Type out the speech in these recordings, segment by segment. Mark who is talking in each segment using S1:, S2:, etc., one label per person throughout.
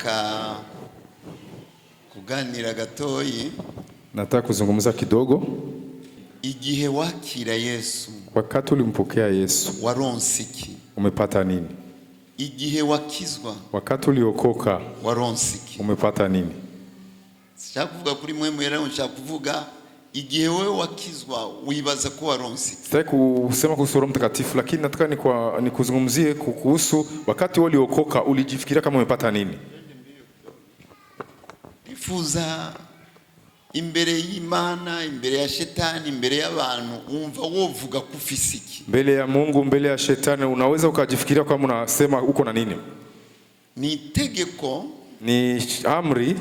S1: Ndashaka kuganira gatoyi.
S2: Nataka kuzungumza kidogo.
S1: Igihe wakira Yesu,
S2: Wakati ulimpokea Yesu,
S1: waronse iki?
S2: umepata nini?
S1: Igihe wakizwa,
S2: Wakati uliokoka,
S1: waronse iki?
S2: umepata nini?
S1: Sishaka kuvuga kuri mwe mwera, nshaka kuvuga igihe wewe wakizwa wibaza ko waronse iki?
S2: Sitaki kusema kuhusu Roho Mtakatifu, lakini nataka nikuzungumzie kuhusu wakati uliokoka ulijifikiria kama umepata nini?
S1: Ifuza imbere y'Imana, imbere ya shetani, imbere y'abantu umva wovuga kufise iki?
S2: Mbele ya Mungu, mbele ya shetani, unaweza ukajifikiria kama unasema uko na nini?
S1: Ni itegeko,
S2: ni amri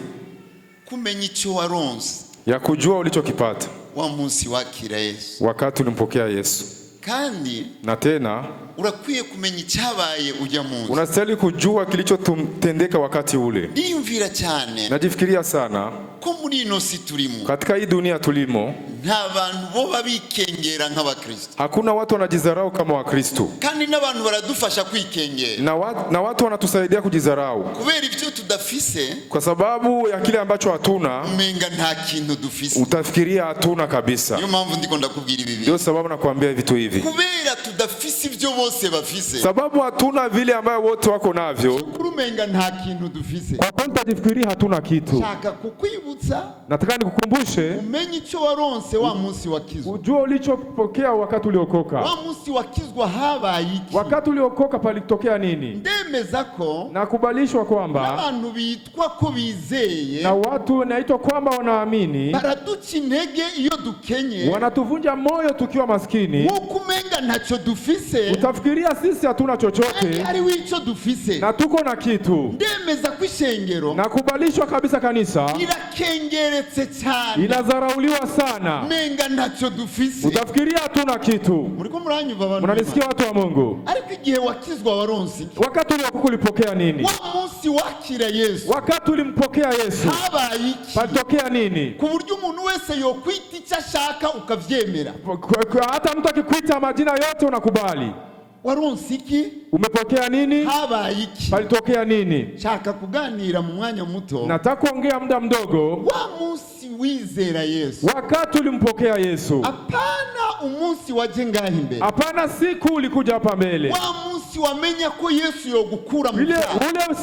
S1: kumenya icyo waronse
S2: ya kujua ulichokipata
S1: wa munsi wakira Yesu,
S2: wakati ulimpokea Yesu.
S1: kandi
S2: Na tena
S1: urakwiye kumenya icyabaye ujya munsi.
S2: unastahili kujua kilichotendeka wakati ule.
S1: Ndiyumvira cyane,
S2: Najifikiria sana
S1: ko muri ino si turimo
S2: katika hii dunia tulimo,
S1: nta bantu bo babikengera nk'abakristo,
S2: hakuna watu wanajizarau kama Wakristo,
S1: kandi n'abantu baradufasha kwikengera
S2: na watu wanatusaidia kujizarau
S1: kubera ibyo tudafise.
S2: kwa sababu ya kile ambacho hatuna.
S1: Umenga nta kintu dufise,
S2: Utafikiria hatuna kabisa.
S1: niyo mpamvu ndiko ndakubwira ibi.
S2: Ndio sababu nakwambia vitu hivi,
S1: Kubera tudafise ibyo bose bafise,
S2: sababu hatuna vile ambayo wote wako navyo.
S1: umenga nta kintu dufise.
S2: Kwa kweli utajifikiria hatuna kitu.
S1: Shaka kukwibutsa,
S2: Nataka nikukumbushe
S1: umenye icyo waronse wa munsi wakizwa.
S2: ujue ulichopokea wakati uliokoka.
S1: Wa munsi wakizwa habaye iki?
S2: Wakati uliokoka palitokea nini?
S1: Ndemeza ko
S2: Nakubalishwa kwamba
S1: abantu bitwa ko bizeye
S2: na watu naitwa kwamba wanaamini
S1: baraduca intege iyo dukenye,
S2: wanatuvunja moyo tukiwa maskini.
S1: nkuko umenga ntacyo dufise,
S2: Utafikiria sisi hatuna chochote
S1: ari w'icyo dufise.
S2: na tuko na kitu.
S1: Ndemeza ko ishengero
S2: Nakubalishwa kabisa kanisa
S1: irakengeretse cyane,
S2: inazarauliwa sana.
S1: menga ntacyo dufise.
S2: Utafikiria hatuna kitu.
S1: Muriko muranyumva abantu?
S2: Mnanisikia watu wa Mungu?
S1: Ariko igihe wakizwa waronse iki?
S2: Wakati uliokoka ulipokea nini?
S1: Wa munsi wakira Yesu
S2: Wakati ulimpokea Yesu
S1: habaye iki?
S2: palitokea nini?
S1: Ku buryo umuntu wese yokwita icyo ashaka ukavyemera.
S2: Hata mtu akikuita majina yote unakubali.
S1: Waronse iki?
S2: Umepokea nini?
S1: Habaye iki?
S2: Palitokea nini?
S1: Shaka kuganira mu mwanya muto.
S2: Nataka kuongea muda mdogo.
S1: Wa munsi wizera Yesu,
S2: Wakati ulimpokea Yesu,
S1: apana umunsi waje ngaho imbere.
S2: hapana siku ulikuja hapa mbele.
S1: Wa munsi wamenya ko Yesu yogukura mu
S2: Ule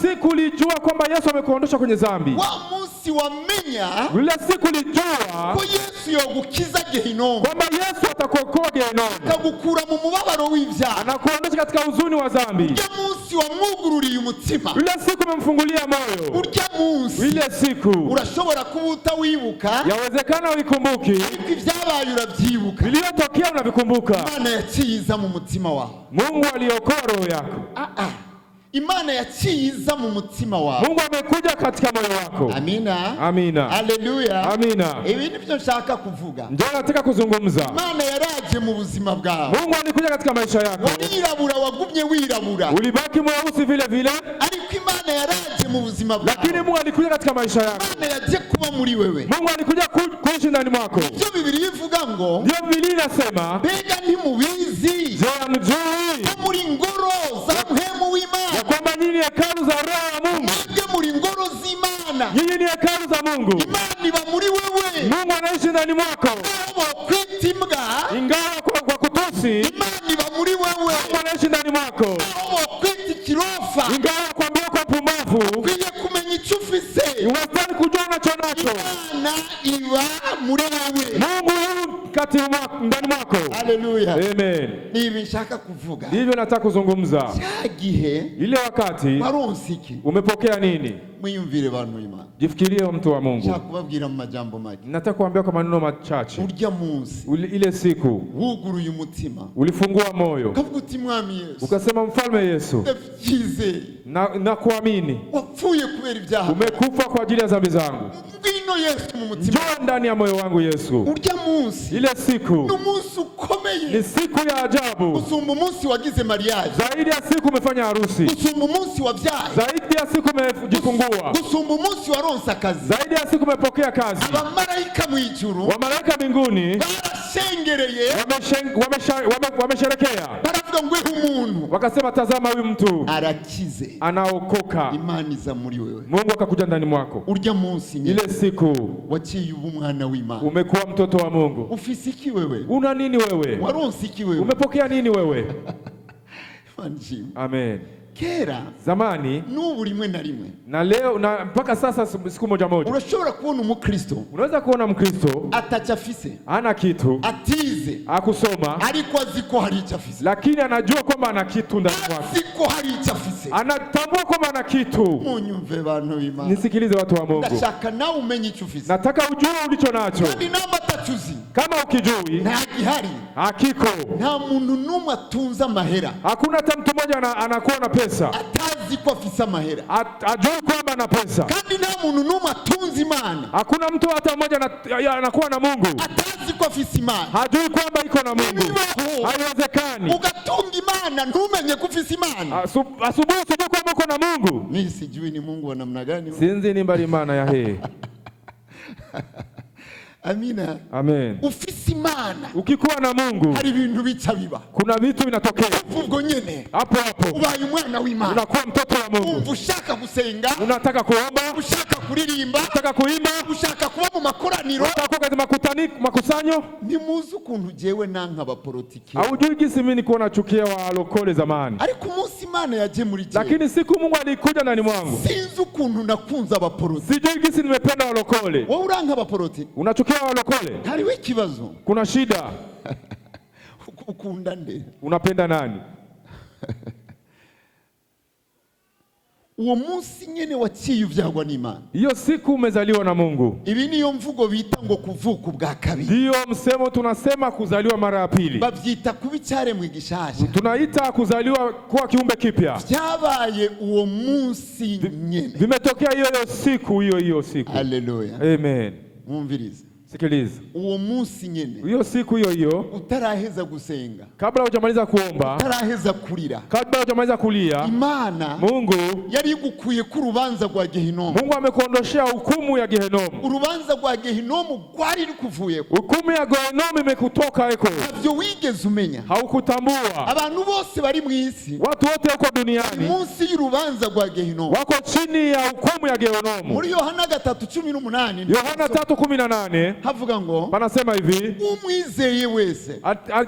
S2: siku ulijua kwamba Yesu amekuondosha kwenye dhambi.
S1: wa munsi wamenya
S2: Ule siku ulijua
S1: ko Yesu yogukiza gehinomu,
S2: kwamba Yesu atakuokoa gehinomu,
S1: akagukura mu mubabaro w'ibyaha.
S2: anakuondosha katika huzuni wa dhambi.
S1: Urya munsi wamwugururiye umutima,
S2: Ule siku umemfungulia moyo.
S1: urya munsi
S2: Ile siku
S1: urashobora kuba utawibuka,
S2: yawezekana uikumbuki,
S1: ariko ibyabaye urabyibuka.
S2: viliyotokea unavikumbuka.
S1: Imana yaciyiza mu mutima wawe.
S2: Mungu aliokoa roho yako.
S1: Imana yaciyiza mu mutima wawe.
S2: Mungu amekuja katika moyo wako.
S1: Amina.
S2: Amina.
S1: Haleluya.
S2: Amina.
S1: Ibi nivyo nshaka kuvuga.
S2: Ndio nataka kuzungumza.
S1: Imana yaraje mu buzima bwawe.
S2: Mungu alikuja katika maisha yako.
S1: Wirabura, wagumye wirabura,
S2: Ulibaki mweusi vile vile,
S1: ariko Imana yaraje mu buzima bwawe.
S2: lakini Mungu alikuja katika maisha yako.
S1: Imana yaje kuba muri wewe.
S2: Mungu alikuja kuishi ndani mwako.
S1: Ibyo Bibiliya ivuga ngo,
S2: Ndio Biblia inasema,
S1: mbega ntimubizi
S2: je, hamjui
S1: ko muri ngoro za muhemu w'Imana?
S2: ya kwamba nyinyi hekalu za roho ya Mungu?
S1: Mwebwe muri ngoro z'Imana.
S2: Nyinyi ni hekalu za Mungu.
S1: Imana iba muri wewe.
S2: Mungu anaishi ndani mwako.
S1: Abo kwita imbwa,
S2: Ingawa kwa kutusi,
S1: Imana iba muri wewe.
S2: Mungu anaishi ndani mwako.
S1: Abo kwita ikirofa,
S2: Ingawa kuambia kwa pumbavu,
S1: ukwiye kumenya icyo ufise.
S2: unastahili kujua unacho nacho.
S1: Imana iba muri wewe.
S2: Mungu yu ndani mwako.
S1: Haleluya.
S2: Amen.
S1: Nibi nshaka kuvuga.
S2: Ndivyo nataka kuzungumza.
S1: Cya gihe
S2: Ile wakati
S1: waronse iki?
S2: umepokea nini?
S1: Mwiyumvire bantu Imana.
S2: Jifikirie mtu wa Mungu.
S1: Nshaka kubabwira mu majambo make.
S2: Nataka kuambia kwa maneno machache.
S1: Urya munsi
S2: Ile siku
S1: wuguruye umutima,
S2: ulifungua moyo,
S1: ukavuga uti mwami Yesu,
S2: ukasema mfalme Yesu,
S1: ndavyizeye,
S2: na kuamini
S1: wapfuye kubera ibyaha,
S2: umekufa kwa ajili ya dhambi zangu.
S1: ngwino Yesu mu mutima.
S2: Njoo ndani ya moyo wangu Yesu.
S1: Urya munsi
S2: Ile siku
S1: ni umunsi ukomeye,
S2: ni siku ya ajabu.
S1: usumba umunsi wagize mariage,
S2: Zaidi ya siku umefanya harusi,
S1: usumba umunsi wabyaye,
S2: zaidi ya siku umejifungua,
S1: usumba umunsi waronse akazi.
S2: zaidi ya siku umepokea kazi.
S1: Abamarayika mu ijuru
S2: Wamalaika mbinguni
S1: barashengereye,
S2: wamesherekea,
S1: baravuga ngo umuntu,
S2: wakasema tazama huyu mtu
S1: arakize,
S2: anaokoka,
S1: Imana iza muri wewe.
S2: Mungu akakuja ndani mwako.
S1: Urya munsi nyine,
S2: ile siku
S1: waciye umwana w'Imana,
S2: umekuwa mtoto wa Mungu.
S1: Ufise iki wewe?
S2: Una nini wewe?
S1: Waronse iki wewe?
S2: Umepokea nini wewe? Amen.
S1: Kera,
S2: zamani,
S1: n'ubu rimwe na rimwe,
S2: na leo na mpaka sasa, siku moja moja
S1: urashobora kubona umukristo,
S2: unaweza kuona mkristo
S1: atachafise,
S2: ana kitu,
S1: atize,
S2: akusoma,
S1: ariko aziko hari ichafise,
S2: lakini anajua kwamba ana kitu ndani mwake,
S1: aziko hari ichafise,
S2: anatambua kwamba ana kitu.
S1: Munyumve bantu b'Imana,
S2: nisikilize watu wa Mungu,
S1: ndashaka nawe umenye icyo ufise,
S2: nataka ujue ulicho nacho,
S1: kandi namba atacuzi,
S2: kama ukijui
S1: nta gihari,
S2: hakiko.
S1: Nta muntu numwe atunza amahera,
S2: hakuna hata mtu mmoja anakuwa na pesa
S1: atazi ko afise amahera,
S2: ajui kwamba ana pesa.
S1: Kandi nta muntu numwe atunza Imana,
S2: hakuna mtu hata mmoja anakuwa na Mungu
S1: atazi ko afise Imana,
S2: hajui kwamba iko na Mungu. Haiwezekani
S1: ugatunga Imana ntumenye ko ufise Imana.
S2: Asubuhi sijui kwamba uko na Mungu.
S1: Mimi sijui ni Mungu wa namna gani.
S2: Sinzi ni mbali Imana ya he.
S1: Amina.
S2: Amen.
S1: Ufise Imana,
S2: ukikuwa na Mungu,
S1: hari ibintu bica biba,
S2: kuna vitu vinatokea
S1: ubwo nyene,
S2: hapo hapo
S1: ubaye umwana w'Imana,
S2: unakuwa mtoto wa Mungu.
S1: Umva ushaka gusenga,
S2: unataka kuomba,
S1: ushaka kuririmba,
S2: unataka kuimba,
S1: ushaka kuba mu makoraniro,
S2: unataka kazi makusanyo.
S1: Ni muzi ukuntu jewe nanka abapolitiki,
S2: haujui gisi mimi niko nachukia walokole zamani,
S1: ariko umunsi Imana yaje muri jewe,
S2: lakini siku Mungu alikuja ndani mwangu,
S1: sinzi ukuntu nakunza abapolitiki,
S2: sijui gisi nimependa walokole.
S1: Wewe uranka abapolitiki,
S2: unachukia walokole,
S1: hariwe ikibazo,
S2: kuna shida.
S1: Ukunda nde?
S2: Unapenda nani?
S1: Uwo munsi nyene waciye uvyagwa n'Imana,
S2: hiyo siku umezaliwa na Mungu.
S1: Ibi niyo mvugo bita ngo kuvuka ubwa kabiri,
S2: ndio msemo tunasema kuzaliwa mara ya pili,
S1: bavyita kuba icyaremwe gishasha,
S2: tunaita kuzaliwa kuwa kiumbe kipya.
S1: Vyabaye uwo munsi nyene,
S2: vimetokea hiyo siku.
S1: Haleluya.
S2: Amen.
S1: Mwumvirize,
S2: sikiliza,
S1: uwo munsi nyene,
S2: hiyo siku hiyo,
S1: utaraheza gusenga,
S2: kabla hujamaliza kuomba,
S1: utaraheza kurira,
S2: kabla hujamaliza kulia,
S1: Imana
S2: Mungu
S1: yari gukuye ku rubanza rwa Gehinomu.
S2: Mungu amekuondoshea hukumu ya Gehinomu.
S1: Urubanza rwa Gehinomu rwari rukuvuye,
S2: hukumu ya Gehinomu imekutoka eko,
S1: navyo wigeze umenya,
S2: haukutambua.
S1: Abantu bose bari mu isi,
S2: watu wote huko duniani,
S1: munsi y'urubanza rwa Gehinomu,
S2: wako chini ya hukumu ya Gehinomu.
S1: Muri Yohana 3:18,
S2: Yohana 3:18
S1: havuga ngo,
S2: panasema hivi,
S1: umwizeye wese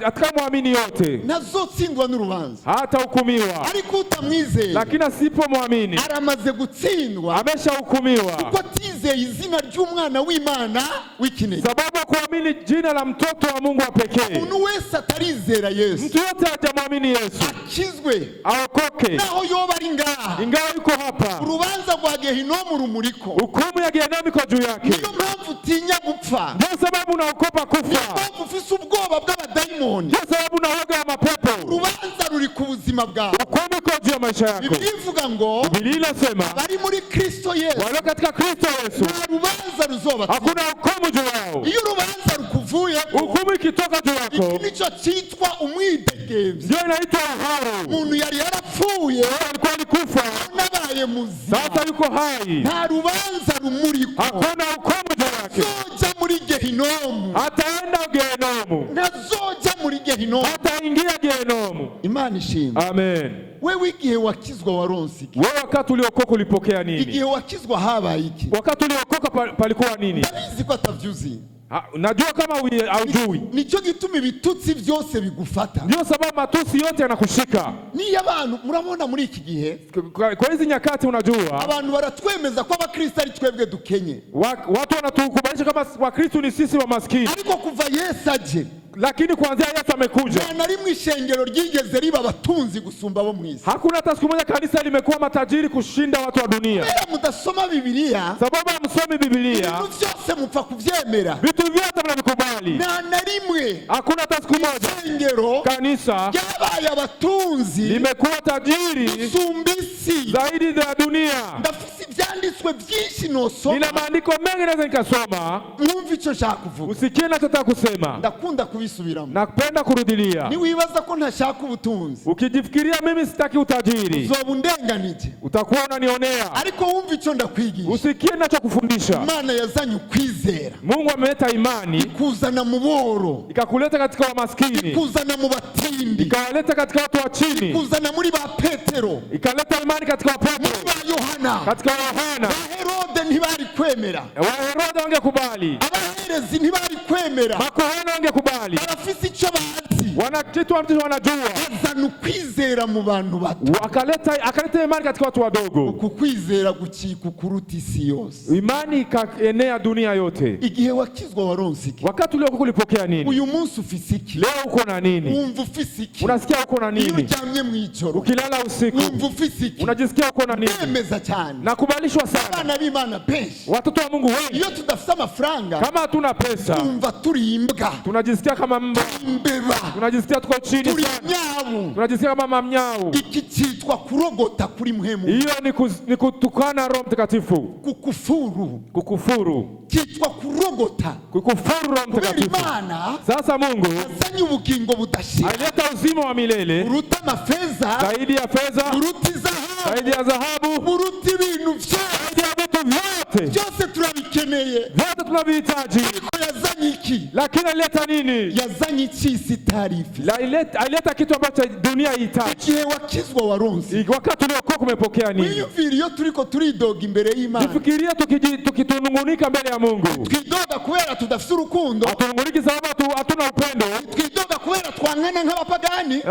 S2: atkamwamini yote
S1: nazotsindwa n'urubanza,
S2: hata hukumiwa,
S1: ariko utamwizeye,
S2: lakini asipomwamini
S1: aramaze gutsindwa,
S2: ameshahukumiwa,
S1: kuko atizeye izina ry'umwana w'Imana w'ikinege,
S2: sababu kuamini jina la mtoto wa Mungu wa pekee.
S1: Umuntu wese atarizera Yesu,
S2: mtu yote hajamwamini Yesu,
S1: akizwe,
S2: aokoke,
S1: naho yoba ari ngaha,
S2: ingawa yuko hapa,
S1: urubanza rwa Gehinomu rumuriko,
S2: hukumu ya Gehinomu iko juu yake.
S1: Niyo mpamvu utinya gupfa,
S2: ndio sababu unaokopa kufa,
S1: niyo mpamvu ufise ubwoba bw'abadayimoni,
S2: ndio sababu unaoga wa mapepo.
S1: Urubanza ruri ku buzima bwawe,
S2: hukumu iko juu ya maisha yako.
S1: Biblia ivuga ngo,
S2: Biblia inasema
S1: bari muri Kristo Yesu,
S2: wale katika Kristo Yesu,
S1: nta rubanza ruzobatsinda,
S2: hakuna hukumu juu yao.
S1: Iyo urubanza rukuvuye,
S2: hukumu ikitoka juu yako,
S1: iki nico cyitwa umwidegemvyi,
S2: ndio inaitwa uhuru.
S1: Umuntu yari yarapfuye,
S2: alikuwa alikufa,
S1: nabaye muzima,
S2: sasa yuko hai,
S1: nta rubanza rumuriko,
S2: hakuna hukumu juu yake.
S1: zoja muri Gehinomu,
S2: hataenda Gehinomu,
S1: nazoja muri Gehinomu,
S2: hataingia Gehinomu.
S1: Imana ishimwe.
S2: Amen.
S1: Wewe igihe wakizwa waronse iki?
S2: Wewe wakati uliokoka ulipokea nini?
S1: Igihe wakizwa habaye iki?
S2: Wakati uliokoka palikuwa nini?
S1: Ndabizi ko atavyuzi,
S2: najua kama haujui.
S1: Nico gituma ibitutsi byose bigufata,
S2: ndio sababu matusi yote yanakushika.
S1: Ni abantu murabona muri iki gihe,
S2: kwa hizi nyakati, unajua
S1: abantu baratwemeza ko abakristo ari twebwe dukenye,
S2: watu wanatukubalisha kama wakristo ni sisi wa maskini,
S1: ariko kuva Yesu aje,
S2: lakini kuanzia Yesu amekuja,
S1: na rimwe ishengero ryigeze riba abatunzi gusumba abo mwisi.
S2: Hakuna hata siku moja kanisa limekuwa matajiri kushinda watu wa dunia.
S1: Kubera mudasoma Biblia,
S2: sababu hamsomi Biblia,
S1: ibintu byose mupfa kuvyemera,
S2: vitu vyote mnavikubali.
S1: na rimwe
S2: hakuna hata siku moja
S1: ishengero
S2: kanisa
S1: ryabaye abatunzi
S2: limekuwa tajiri
S1: gusumba isi
S2: zaidi ya dunia.
S1: Ndafise ivyanditswe ibyanditswe byinshi nosoma.
S2: Nina maandiko mengi naweza nikasoma.
S1: Mwumve icyo nshaka kuvuga.
S2: Usikie ninachotaka kusema.
S1: Ndakunda kubisubiramo.
S2: Napenda kurudilia.
S1: Ni wibaza ko ntashaka ubutunzi.
S2: Ukijifikiria mimi sitaki utajiri.
S1: Uzoba undenganije.
S2: Utakuwa unanionea.
S1: Ariko wumve icyo ndakwigisha.
S2: Usikie ninachokufundisha.
S1: Imana yazanye ukwizera.
S2: Mungu ameleta imani.
S1: Ikuzana mu boro.
S2: Ikakuleta katika wamaskini.
S1: Ikuzana mu batindi.
S2: Ikaleta katika watu wa chini.
S1: Ikuzana muri ba Petero.
S2: Ikaleta imani katika Petro.
S1: Muri ba Yohana.
S2: Katika Yohana.
S1: Herode ntibari kwemera.
S2: Herode wangekubali.
S1: Abaherezi ntibari kwemera.
S2: Makuhani wangekubali.
S1: Abafise icyo bazi.
S2: Kitu wanajua.
S1: Azana ukwizera mu bantu bato.
S2: Akaleta imani katika watu wadogo.
S1: Uku kwizera gucika kuruta isi yose.
S2: Imani ikaenea dunia yote.
S1: Igihe wakizwa waronse iki?
S2: Wakati ule ulipokea nini?
S1: Uyu munsi ufise iki?
S2: Leo uko na nini?
S1: Umva ufise iki?
S2: Unasikia uko na nini?
S1: Iyo uryamye mu ijoro.
S2: Ukilala usiku.
S1: Umva ufise iki?
S2: Unajisikia uko na nini?
S1: Bemeza cyane.
S2: Nakubalishwa sana.
S1: Abana b'Imana benshi.
S2: Watoto wa Mungu wengi.
S1: Iyo tudafite amafaranga.
S2: Kama hatuna pesa.
S1: Umva turi imbwa.
S2: Tunajisikia kama mbwa.
S1: Imbeba.
S2: Tunajisikia tuko chini sana.
S1: Nyawu.
S2: Tunajisikia kama mnyau.
S1: Iki cyitwa kurogota kuri muhemu.
S2: Hiyo ni kutukana Roho Mtakatifu. Kukufuru.
S1: Cyitwa kurogota.
S2: Kukufuru Roho Mtakatifu. Sasa Mungu
S1: azanye ubugingo budashira.
S2: Alileta uzima wa milele.
S1: Uruta amafeza.
S2: Zaidi ya fedha.
S1: Uruta zahabu.
S2: Zaidi ya dhahabu.
S1: Uruta ibintu vyose.
S2: Zaidi ya vitu vyote.
S1: Byose turabikeneye.
S2: Vyote tunavihitaji.
S1: Ariko yazanye iki?
S2: Lakini alileta nini?
S1: Yazanye iki tarifi?
S2: Alileta kitu ambacho dunia ihitaji.
S1: Igihe wakizwa waronse.
S2: Wakati uliokuwa umepokea nini?
S1: Wiyumvira iyo turiko turidoga imbere y'Imana.
S2: Jifikirie tukitunungunika mbele ya Mungu.
S1: Twidoga kubera tudafite urukundo.
S2: Atununguniki sababu hatuna upendo.
S1: Twidoga kubera twangana nk'abapagani.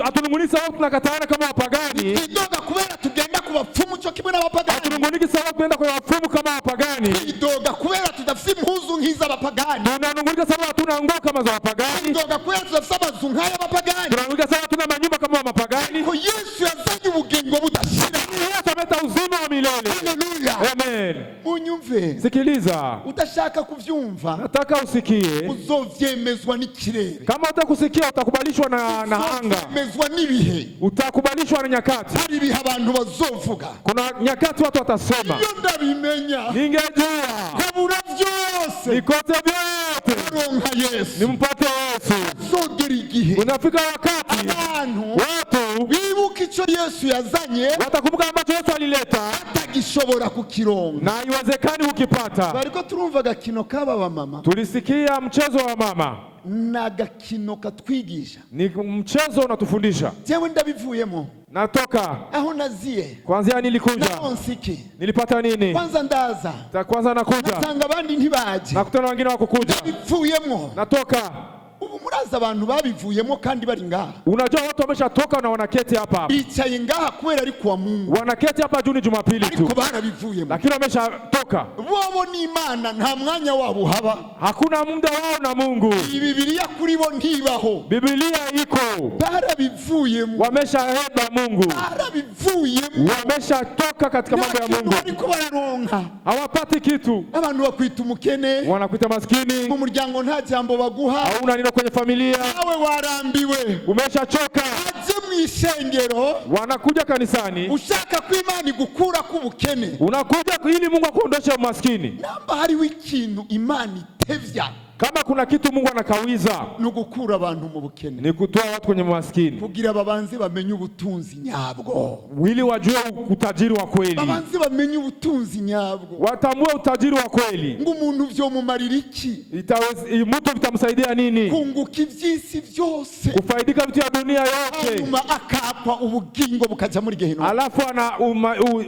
S2: Atununguniki sababu tunakatana kama wapagani.
S1: Twidoga kubera tugenda ku bapfumu cyo kimwe n'abapagani.
S2: Atununguniki sababu kwenda kwa wapfumu kama wapagani.
S1: Twidoga kubera tudafite impuzu nk'iz'abapagani.
S2: Tunanungunika sababu hatuna nguo kama za wapagani.
S1: Twidoga kubera tudafite amazu nk'ay'abapagani.
S2: Tunanungunika sababu hatuna manyumba kama wapagani.
S1: Ko Yesu yazanye ubugingo budashira.
S2: Yesu ameleta uzima wa milele.
S1: Haleluya.
S2: Amen.
S1: Unyumve.
S2: Sikiliza.
S1: Udashaka kuvyumva.
S2: Nataka usikie.
S1: Uzovyemezwa n'ikirere.
S2: Kama utakusikia utakubalishwa na anga.
S1: Uzovyemezwa n'ibihe.
S2: Utakubalishwa na nyakati.
S1: Hari ibihe abantu bazovuga.
S2: Kuna nyakati watu watasema.
S1: Iyo ndabimenya.
S2: Ningejua.
S1: Kabura vyose.
S2: Nikote vyote.
S1: Ronka Yesu.
S2: Nimpate Yesu.
S1: Zogera igihe.
S2: Unafika wakati. Watu.
S1: Bibuka icyo Yesu yazanye.
S2: Watakumbuka ambacho Yesu alileta.
S1: Atagishobora kukironga.
S2: Na iwezekani ukipata.
S1: Bariko turumva gakino k'aba mama.
S2: Tulisikia mchezo wa mama.
S1: Na gakino katwigisha.
S2: Ni mchezo unatufundisha.
S1: Jewe ndabivuyemo.
S2: Natoka.
S1: Aho naziye.
S2: Kwanza nilikuja.
S1: Naonsiki.
S2: Nilipata nini?
S1: Kwanza ndaza.
S2: Kwanza nakuja.
S1: Natanga abandi ntibaje.
S2: Nakutana wengine wakukuja.
S1: Ndabivuyemo.
S2: Natoka.
S1: Ubu muraza abantu babivuyemo kandi bari ngaha.
S2: Unajua watu wameshatoka na wanaketi hapa.
S1: Bicaye ngaha kubera ari kuwa Mungu.
S2: Wanaketi hapa juni Jumapili tu.
S1: Ariko barabivuyemo.
S2: Lakini wameshatoka.
S1: Bobo ni Imana nta mwanya wabo haba.
S2: Hakuna muda wao na Mungu.
S1: Biblia kuri bo ntibaho.
S2: Biblia iko.
S1: Barabivuyemo.
S2: Wameshaheba Mungu.
S1: Barabivuyemo.
S2: Wameshatoka katika mambo ya Mungu.
S1: Ariko bararonka.
S2: Hawapati kitu.
S1: Abantu bakwita umukene.
S2: Wanakuita maskini.
S1: Mu muryango nta jambo baguha.
S2: Hauna nino kwenye familia.
S1: Nawe warambiwe.
S2: Umeshachoka.
S1: Aje mwishengero.
S2: Wanakuja kanisani.
S1: Ushaka ko Imana igukura ku bukene.
S2: Unakuja ili Mungu akuondoshe umaskini.
S1: Namba hariho ikintu Imana itevya.
S2: Kama kuna kitu Mungu anakawiza,
S1: ni gukura abantu mu bukene.
S2: Ni kutoa watu kwenye maskini.
S1: Kugira babanze bamenye ubutunzi nyabwo.
S2: Ili wajue utajiri wa kweli.
S1: Babanze bamenye ubutunzi nyabwo.
S2: Watambue utajiri wa kweli.
S1: Ngo umuntu vyo mumarira iki?
S2: Mtu vitamsaidia nini?
S1: Kunguka ivyisi vyose.
S2: Kufaidika vitu ya dunia yote.
S1: Hanyuma akapwa ubugingo bukaja muri Gehinomu.
S2: Alafu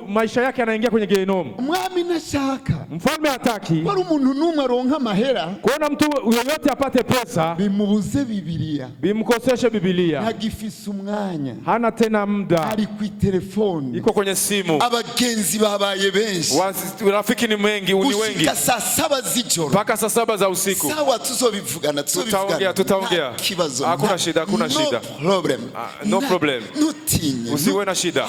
S2: maisha yake yanaingia kwenye Gehinomu.
S1: Umwami nashaka.
S2: Mfalme hataki.
S1: Wari umuntu numwe aronka mahera.
S2: Kuona mtu yoyote apate pesa.
S1: Bimubuze Biblia.
S2: Bimkoseshe Biblia.
S1: Ntagifise umwanya.
S2: Hana tena muda.
S1: Ari ku telefone.
S2: Iko kwenye simu.
S1: Abagenzi babaye benshi.
S2: Rafiki ni wengi, uni wengi.
S1: Kushika saa 7 z'ijoro.
S2: Mpaka saa 7 za usiku.
S1: Sawa tuzobivugana.
S2: Tutaongea. Hakuna shida, hakuna shida. No problem.
S1: Nutinye.
S2: Usiwe na shida.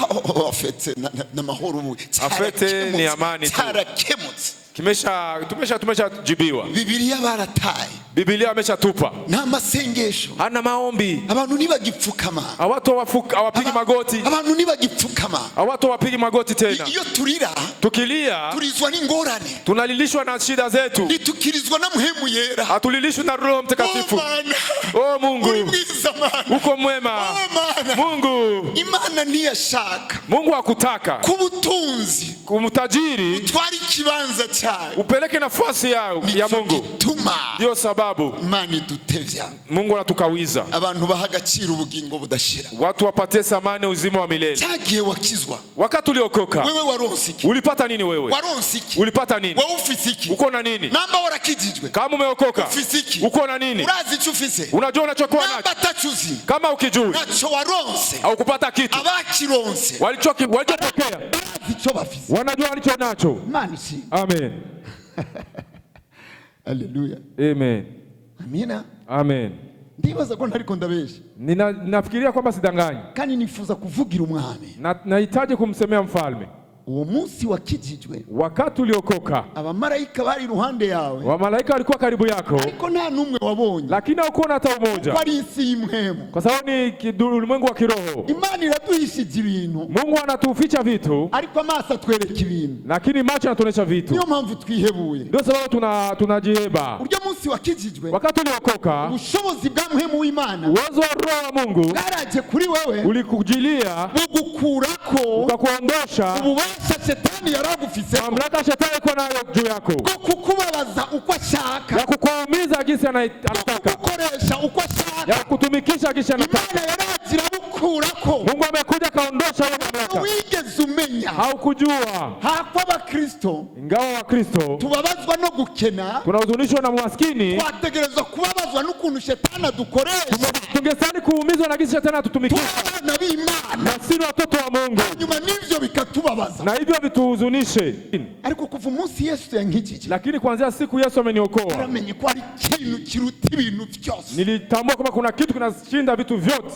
S1: Afete na mahoro ubu.
S2: Afete ni amani tu.
S1: Tarakemutse.
S2: Tumesha jibiwa.
S1: Biblia barataye.
S2: Biblia ameshatupa.
S1: Nta masengesho.
S2: Hana maombi.
S1: Abantu ntibagipfukama.
S2: Watu hawapigi magoti.
S1: Abantu ntibagipfukama.
S2: Watu hawapigi magoti tena.
S1: Iyo turira,
S2: tukilia,
S1: turizwa n'ingorane.
S2: Tunalilishwa na shida zetu.
S1: Tukirizwa na Muhemu Yera.
S2: Hatulilishwa na Roho Mtakatifu. Oh Mungu. Uko mwema. Mungu.
S1: Imana ntiyashaka.
S2: Mungu hakutaka
S1: kubutunzi,
S2: kumtajiri,
S1: utwari kibanza cyawe,
S2: upeleke nafasi ya Mungu. Ndio sababu
S1: Imana idutevya.
S2: Mungu anatukawiza
S1: abantu baha agaciro ubugingo budashira.
S2: Watu wapatie samani uzima wa milele.
S1: Cyagiye wakizwa.
S2: Wakati uliokoka,
S1: wewe waronse iki?
S2: Ulipata nini wewe?
S1: Waronse iki?
S2: Ulipata nini?
S1: Wewe ufise iki?
S2: Uko na nini?
S1: Namba warakijijwe.
S2: Kama umeokoka,
S1: ufise iki?
S2: Uko na nini?
S1: Urazi icyo ufise?
S2: Unajua unachokuwa nacho?
S1: Namba tachuzi.
S2: Kama ukijui,
S1: nacho waronse.
S2: Au kupata kitu.
S1: Abakironse.
S2: Walichopokea.
S1: Icyo bafise.
S2: Wanajua walicho nacho.
S1: Imana si.
S2: Amen.
S1: Haleluya.
S2: Amen.
S1: Amina.
S2: Amen.
S1: Ndibaza ko ntariko ndabesha.
S2: Nafikiria kwamba sidanganyi.
S1: Kandi nifuza kuvugira umwami.
S2: Nahitaji kumsemea mfalme.
S1: Uwo munsi wakijijwe,
S2: wakati uliokoka,
S1: abamarayika bari iruhande yawe,
S2: wamalaika walikuwa karibu yako,
S1: ariko nta numwe wabonye,
S2: lakini haukuona hata umoja,
S1: kwa isi y'imhemu,
S2: kwa sababu ni ulimwengu wa kiroho.
S1: Imana iraduhishije ibintu,
S2: Mungu anatuficha vitu,
S1: ariko amaso atwereka ibintu,
S2: lakini macho yanatuonesha vitu.
S1: Niyo mpamvu twihebuye,
S2: ndio sababu tunajiheba.
S1: Urya munsi wakijijwe,
S2: wakati uliokoka,
S1: ubushobozi bwa muhemu w'Imana,
S2: uwezo wa Roho wa Mungu
S1: bwaraje kuri wewe,
S2: ulikujilia,
S1: bugukurako,
S2: ukakuondosha
S1: Shetani yaragufise,
S2: mamlaka Shetani iko nayo juu yako,
S1: kukubabaza uko ashaka,
S2: ya kukuumiza jinsi anataka,
S1: kukoresha uko ashaka,
S2: ya kutumikisha jinsi anataka.
S1: Imana yaragira bukurako,
S2: Mungu amekuja kaondosha hiyo mamlaka.
S1: Wigeze umenya,
S2: haukujua.
S1: Hapa Bakristo,
S2: ingawa Wakristo
S1: tubabazwa no gukena,
S2: tunahuzunishwa na maskini,
S1: twategerezwa kubabazwa n'ukuntu Shetani adukoresha.
S2: Tungesani kuumizwa na jinsi Shetani atutumikisha.
S1: Abana b'Imana,
S2: na sisi watoto wa Mungu,
S1: nyuma nivyo bikatubabaza,
S2: na hivyo vituhuzunishe.
S1: Ariko kuva umunsi Yesu yankijije,
S2: lakini kuanzia siku Yesu ameniokoa,
S1: naramenye ko ari ikintu kiruta ibintu byose.
S2: Nilitambua kwamba kuna kitu kinashinda vitu vyote.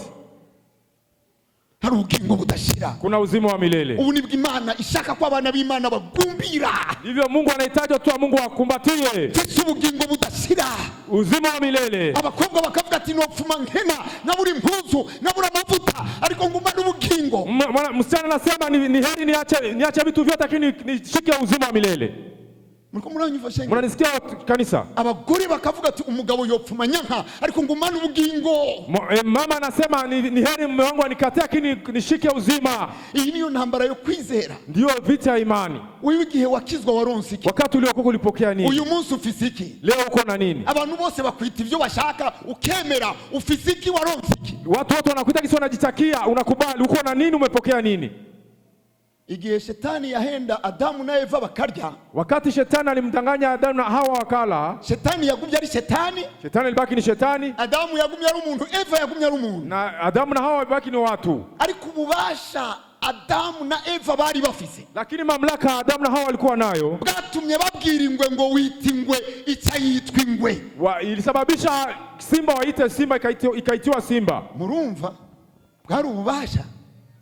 S1: Hari ubugingo budashira,
S2: kuna uzima wa milele.
S1: Ubu nibwo Imana ishaka ko abana b'Imana bagumbira.
S2: Hivyo Mungu anahitaji watu wa Mungu wakumbatie
S1: ubugingo budashira,
S2: uzima wa milele.
S1: Abakobwa bakavuga ati nopfuma nkena, nabura impuzu, nabura amavuta, ariko ngumana ubugingo.
S2: Msichana anasema ni heri niache vitu vyote, lakini nishike uzima wa milele. Mnanisikia kanisa?
S1: Abagore bakavuga ati umugabo yopfuma nyanka, ariko ngumana ubugingo.
S2: Mama anasema ni heri mume wangu anikataa, lakini nishike uzima.
S1: Iyi niyo ntambara yo kwizera,
S2: ndio vita ya imani.
S1: Wewe igihe wakizwa waronse iki?
S2: Wakati uliokoka ulipokea nini?
S1: Uyu munsi ufise iki?
S2: Leo uko na nini?
S1: Abantu bose bakwita ivyo bashaka, ukemera, ufise iki, waronse iki?
S2: Watu wote wanakuita kisi, wanajitakia, unakubali. Uko na nini? Umepokea nini?
S1: Igihe Shetani yahenda Adamu na Eva bakarya,
S2: wakati Shetani alimdanganya Adamu na Hawa wakala,
S1: Shetani yagumye ari Shetani,
S2: Shetani alibaki ni Shetani,
S1: Adamu yagumye ari umuntu, Eva yagumye ari umuntu,
S2: na Adamu na Hawa walibaki ni watu.
S1: Ariko ububasha Adamu na Eva bari bafise,
S2: lakini mamlaka Adamu na Hawa walikuwa nayo,
S1: bwatumye babwira ingwe ngo wita ingwe icya yitwa ingwe,
S2: ilisababisha simba waite simba ikaitiwa simba.
S1: Murumva, bwari ububasha,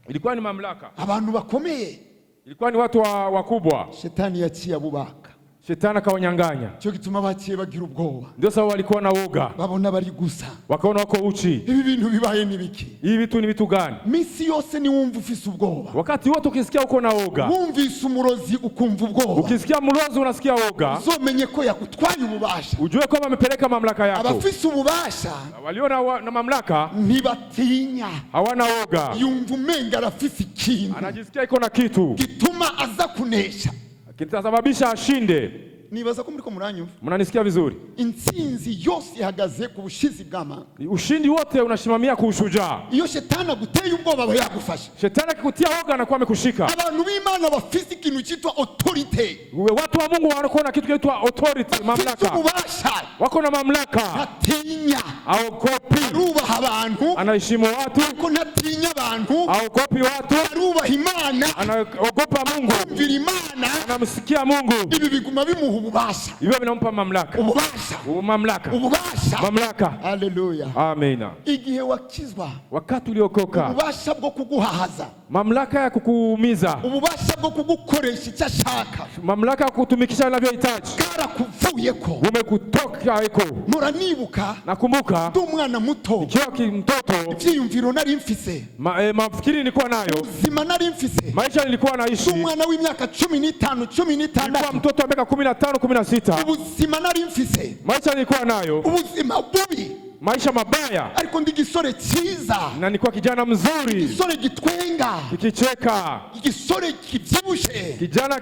S2: ilikuwa ni mamlaka.
S1: Abantu bakomeye,
S2: ilikuwa ni watu wakubwa.
S1: Shetani yaciye abubaka,
S2: Shetani akawanyang'anya.
S1: Cyo gituma baciye bagira ubwoba,
S2: ndio sababu walikuwa na woga,
S1: babona bari gusa,
S2: wakaona wako uchi.
S1: Ibi bintu bibaye nibiki?
S2: Hivi vitu ni vitu gani?
S1: Misi yose ni wumva ufise ubwoba,
S2: wakati wote ukisikia uko na woga,
S1: wumvise umurozi ukumva ubwoba,
S2: ukisikia mlozi unasikia woga,
S1: uzomenye ko yakutwaye ububasha,
S2: ujue kwamba amepeleka mamlaka yako.
S1: Abafise ububasha
S2: waliona na mamlaka
S1: ntibatinya,
S2: hawana woga,
S1: yumva umenga arafise ikintu,
S2: anajisikia iko na kitu
S1: gituma aza kunesha,
S2: kitasababisha ashinde.
S1: Nibaza ko muriko muranyumva,
S2: mnanisikia vizuri?
S1: Intsinzi yose ihagaze ku bushizi bw'Imana,
S2: ushindi wote unashimamia ku ushujaa.
S1: Iyo Shetani aguteye ubwoba aba yagufasha,
S2: Shetani akikutia woga anakuwa amekushika.
S1: Abantu b'Imana bafise ikintu cyitwa authority,
S2: watu wa Mungu wanakuwa na kitu kinaitwa authority, mamlaka.
S1: Ubasha,
S2: wako na mamlaka,
S1: hatinya,
S2: haogopi,
S1: arubaha abantu,
S2: anaheshimu watu,
S1: ariko ntatinya abantu,
S2: haogopi watu,
S1: arubaha Imana,
S2: anaogopa Mungu,
S1: kumvira Imana,
S2: anamsikia Mungu.
S1: ibi biguma bimuha ububasha.
S2: Hivyo vinampa mamlaka.
S1: Ububasha.
S2: Mamlaka.
S1: Haleluya.
S2: Amina.
S1: Igihe wakizwa,
S2: wakati uliokoka,
S1: ububasha bwo kuguhahaza,
S2: mamlaka ya kukuumiza,
S1: ububasha bwo kugukoresha icyo ashaka,
S2: mamlaka ya kutumikisha unavyohitaji,
S1: karakuvuyeko,
S2: umekutoka eko.
S1: Muranibuka,
S2: nakumbuka
S1: ndi umwana muto,
S2: nikiwa mtoto,
S1: ivyiyumviro nari mfise,
S2: mafikiri nilikuwa nayo,
S1: ubuzima nari mfise,
S2: maisha nilikuwa naishi,
S1: ndi umwana w'imyaka 15, 16,
S2: nilikuwa mtoto wa miaka 15, 16,
S1: ubuzima nari mfise,
S2: maisha nilikuwa nayo,
S1: ubuzima bubi,
S2: maisha mabaya,
S1: ariko ndi gisore cyiza,
S2: na nilikuwa kijana mzuri,
S1: gisore gitwenga,
S2: kikicheka,
S1: gisore kivyibushe,
S2: kijana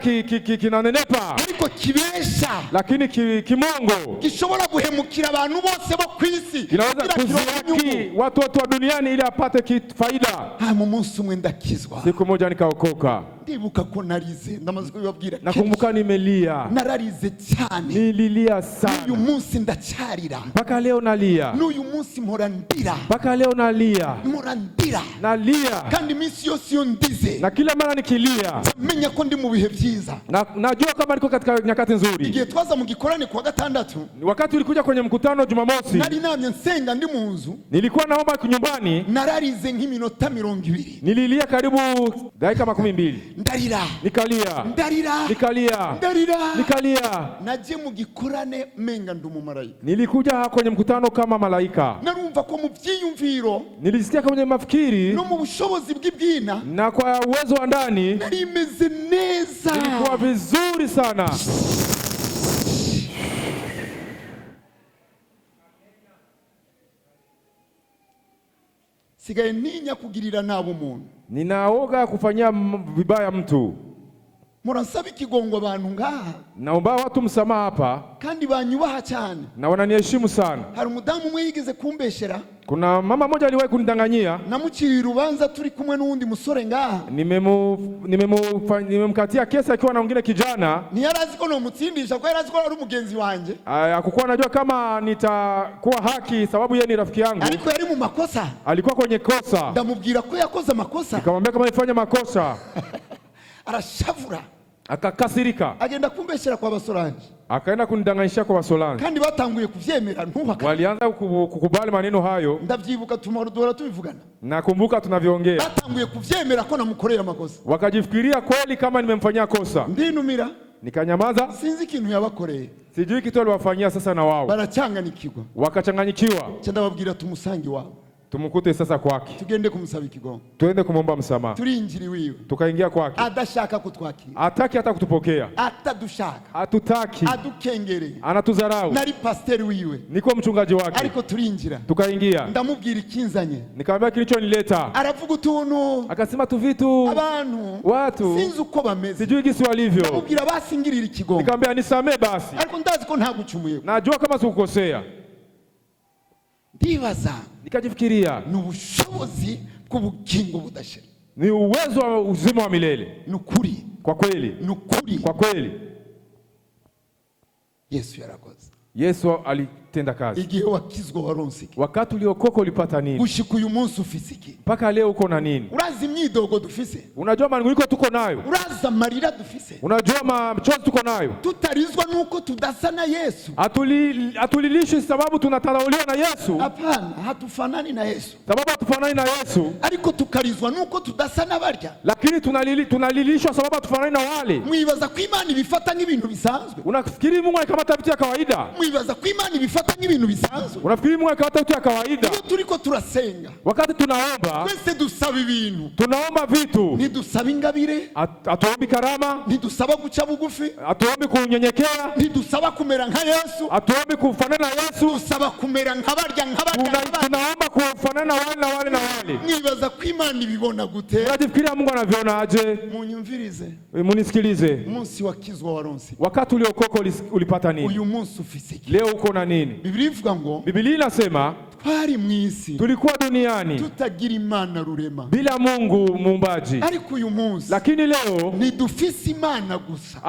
S2: kinanenepa,
S1: ariko kibesha,
S2: lakini kimungu,
S1: gishobora guhemukira abantu bose bo kwisi,
S2: kinaweza kuzihaki watu wa duniani ili apate faida.
S1: Mu munsi umwe ndakizwa,
S2: siku moja nikaokoka.
S1: Ndibuka ko narize, ndamaze kubibabwira.
S2: Nakumbuka nimelia,
S1: nararize cyane,
S2: nililia sana.
S1: Uyu munsi ndacyarira,
S2: mpaka leo nalia.
S1: N'uyu munsi mpora ndira,
S2: mpaka leo nalia,
S1: mpora ndira,
S2: nalia.
S1: Kandi iminsi yose iyo ndize,
S2: na kila mara nikilia,
S1: menya ko ndi mu bihe byiza,
S2: najua kama niko katika nyakati nzuri.
S1: Igihe twaza mu gikorane kwa gatandatu,
S2: wakati ulikuja kwenye mkutano Jumamosi,
S1: nari namye nsenga ndi mu nzu,
S2: nilikuwa naomba nyumbani,
S1: nararize nk'iminota 20,
S2: nililia karibu dakika 12,
S1: ndarira,
S2: nikalia,
S1: ndarira,
S2: nikalia,
S1: ndarira,
S2: nikalia.
S1: naje mu gikorane menga ndi umumarayika,
S2: nilikuja kwenye mkutano kama malaika,
S1: narumva ko mu byiyumviro,
S2: nilisikia kwenye mafikiri,
S1: no mu bushobozi bw'ibwina,
S2: na kwa uwezo wa ndani,
S1: narimeze neza,
S2: nilikuwa vizuri sana.
S1: sigaye ntinya kugirira nabo umuntu,
S2: ninaoga kufanyia vibaya mtu.
S1: Muransaba ikigongo abantu ngaha,
S2: naomba watu msamaha hapa,
S1: kandi banyubaha cyane,
S2: na wananiheshimu sana.
S1: Hari umudamu umwe yigeze kumbeshera,
S2: kuna mama moja aliwahi kunidanganyia,
S1: namuciriye urubanza turi kumwe n'undi musore ngaha,
S2: nimemkatia kesi akiwa na mwingine kijana.
S1: Ntiyarazi ko nomutsindisha, ko yarazi ko ari umugenzi wanje,
S2: hakukuwa anajua kama nitakuwa haki sababu yeye ni rafiki yangu,
S1: ariko yari mu makosa,
S2: alikuwa kwenye kosa.
S1: Ndamubwira ko yakoze amakosa,
S2: nikamwambia kama alifanya makosa.
S1: arashavura,
S2: akakasirika,
S1: agenda kumbeshera kwa Basolange,
S2: akaenda kunidanganyisha kwa Basolange,
S1: kandi batanguye kuvyemera ntuhaka,
S2: walianza kukubali maneno hayo.
S1: Ndavyibuka tumara tubivugana,
S2: nakumbuka tunavyoongea,
S1: batanguye kuvyemera ko namukoreye amakosa,
S2: wakajifikiria kweli kama nimemfanyia kosa.
S1: Ndinumira,
S2: nikanyamaza,
S1: sinzi ikintu yabakoreye,
S2: sijui kitu aliwafanyia. Sasa na wao
S1: baracyanganikirwa,
S2: wakachanganyikiwa,
S1: ndababwira tumusangi wao,
S2: tumukute sasa kwake,
S1: tugende kumusaba ikigongo,
S2: tuende kumomba msamaha.
S1: turinjiri wiwe,
S2: tukaingia kwake,
S1: adashaka kutwakira,
S2: hataki hata kutupokea,
S1: atadushaka,
S2: hatutaki,
S1: adukengereye,
S2: anatudharau.
S1: nari pasiteri wiwe,
S2: niko mchungaji wake,
S1: ariko turinjira,
S2: tukaingia,
S1: ndamubwira ikinzanye,
S2: nikamwambia kilichonileta.
S1: aravuga utuntu,
S2: akasema tu vitu,
S1: abantu,
S2: watu
S1: sinzi uko bameze,
S2: sijui gisi walivyo.
S1: ndamubwira basingirira ikigongo,
S2: nikamwambia nisamee basi,
S1: ariko ndazi ko ntagucumuye,
S2: najua kama sikukosea.
S1: ndibaza,
S2: nikajifikiria,
S1: ni ubushobozi bw'ubugingo budashira,
S2: ni uwezo wa uzima wa milele.
S1: Nukuri,
S2: kwa kweli,
S1: nukuri,
S2: kwa kweli
S1: Yesu yarakoze,
S2: Yesu alitenda kazi.
S1: Igihe wakizwa waronse iki?
S2: Wakati uliokoka ulipata nini?
S1: Gushika uyu munsi ufise iki?
S2: Mpaka leo uko na nini?
S1: Urazi imyidogo dufise?
S2: Unajua manunguniko tuko nayo?
S1: Urazi amarira dufise?
S2: Unajua machozi tuko nayo?
S1: Tutarizwa nuko tudasa na Yesu?
S2: Hatulilishwi sababu tunatadauliwa na Yesu?
S1: Hapana, hatufanani na Yesu.
S2: Sababu hatufanani na Yesu.
S1: Ariko tukarizwa nuko tudasa na barya.
S2: Lakini tunalilishwa sababu hatufanani na wale.
S1: Mwibaza ko Imana ibifata nk'ibintu bisanzwe?
S2: Unafikiri Mungu anakamata vitu ya kawaida?
S1: Mwibaza ko Imana ibifata nk'ibintu bisanzwe?
S2: Unafikiri Mungu anakamata vitu ya kawaida?
S1: Iyo turiko turasenga,
S2: wakati tunaomba,
S1: twese dusaba ibintu.
S2: Tunaomba vitu.
S1: Ntidusaba ingabire,
S2: atuombi karama,
S1: ntidusaba guca bugufi,
S2: atuombi kunyenyekea,
S1: ntidusaba kumera nka Yesu,
S2: atuombi kufanana na Yesu,
S1: dusaba kumera nk'abarya
S2: tunaomba kufanana na wale.
S1: Mwibaza ko Imana ibibona gute?
S2: Unajifikiria Mungu anaviona aje?
S1: Munyumvirize,
S2: munisikilize.
S1: Munsi wakizwa waronse,
S2: wakati uliokoka ulipata nini?
S1: Uyu munsi ufise iki?
S2: Leo uko na nini?
S1: Biblia ivuga ngo,
S2: Biblia inasema
S1: twari mwisi,
S2: tulikuwa duniani
S1: tutagira Imana rurema,
S2: bila Mungu muumbaji.
S1: Ariko uyu munsi,
S2: lakini leo
S1: ni dufise Imana gusa.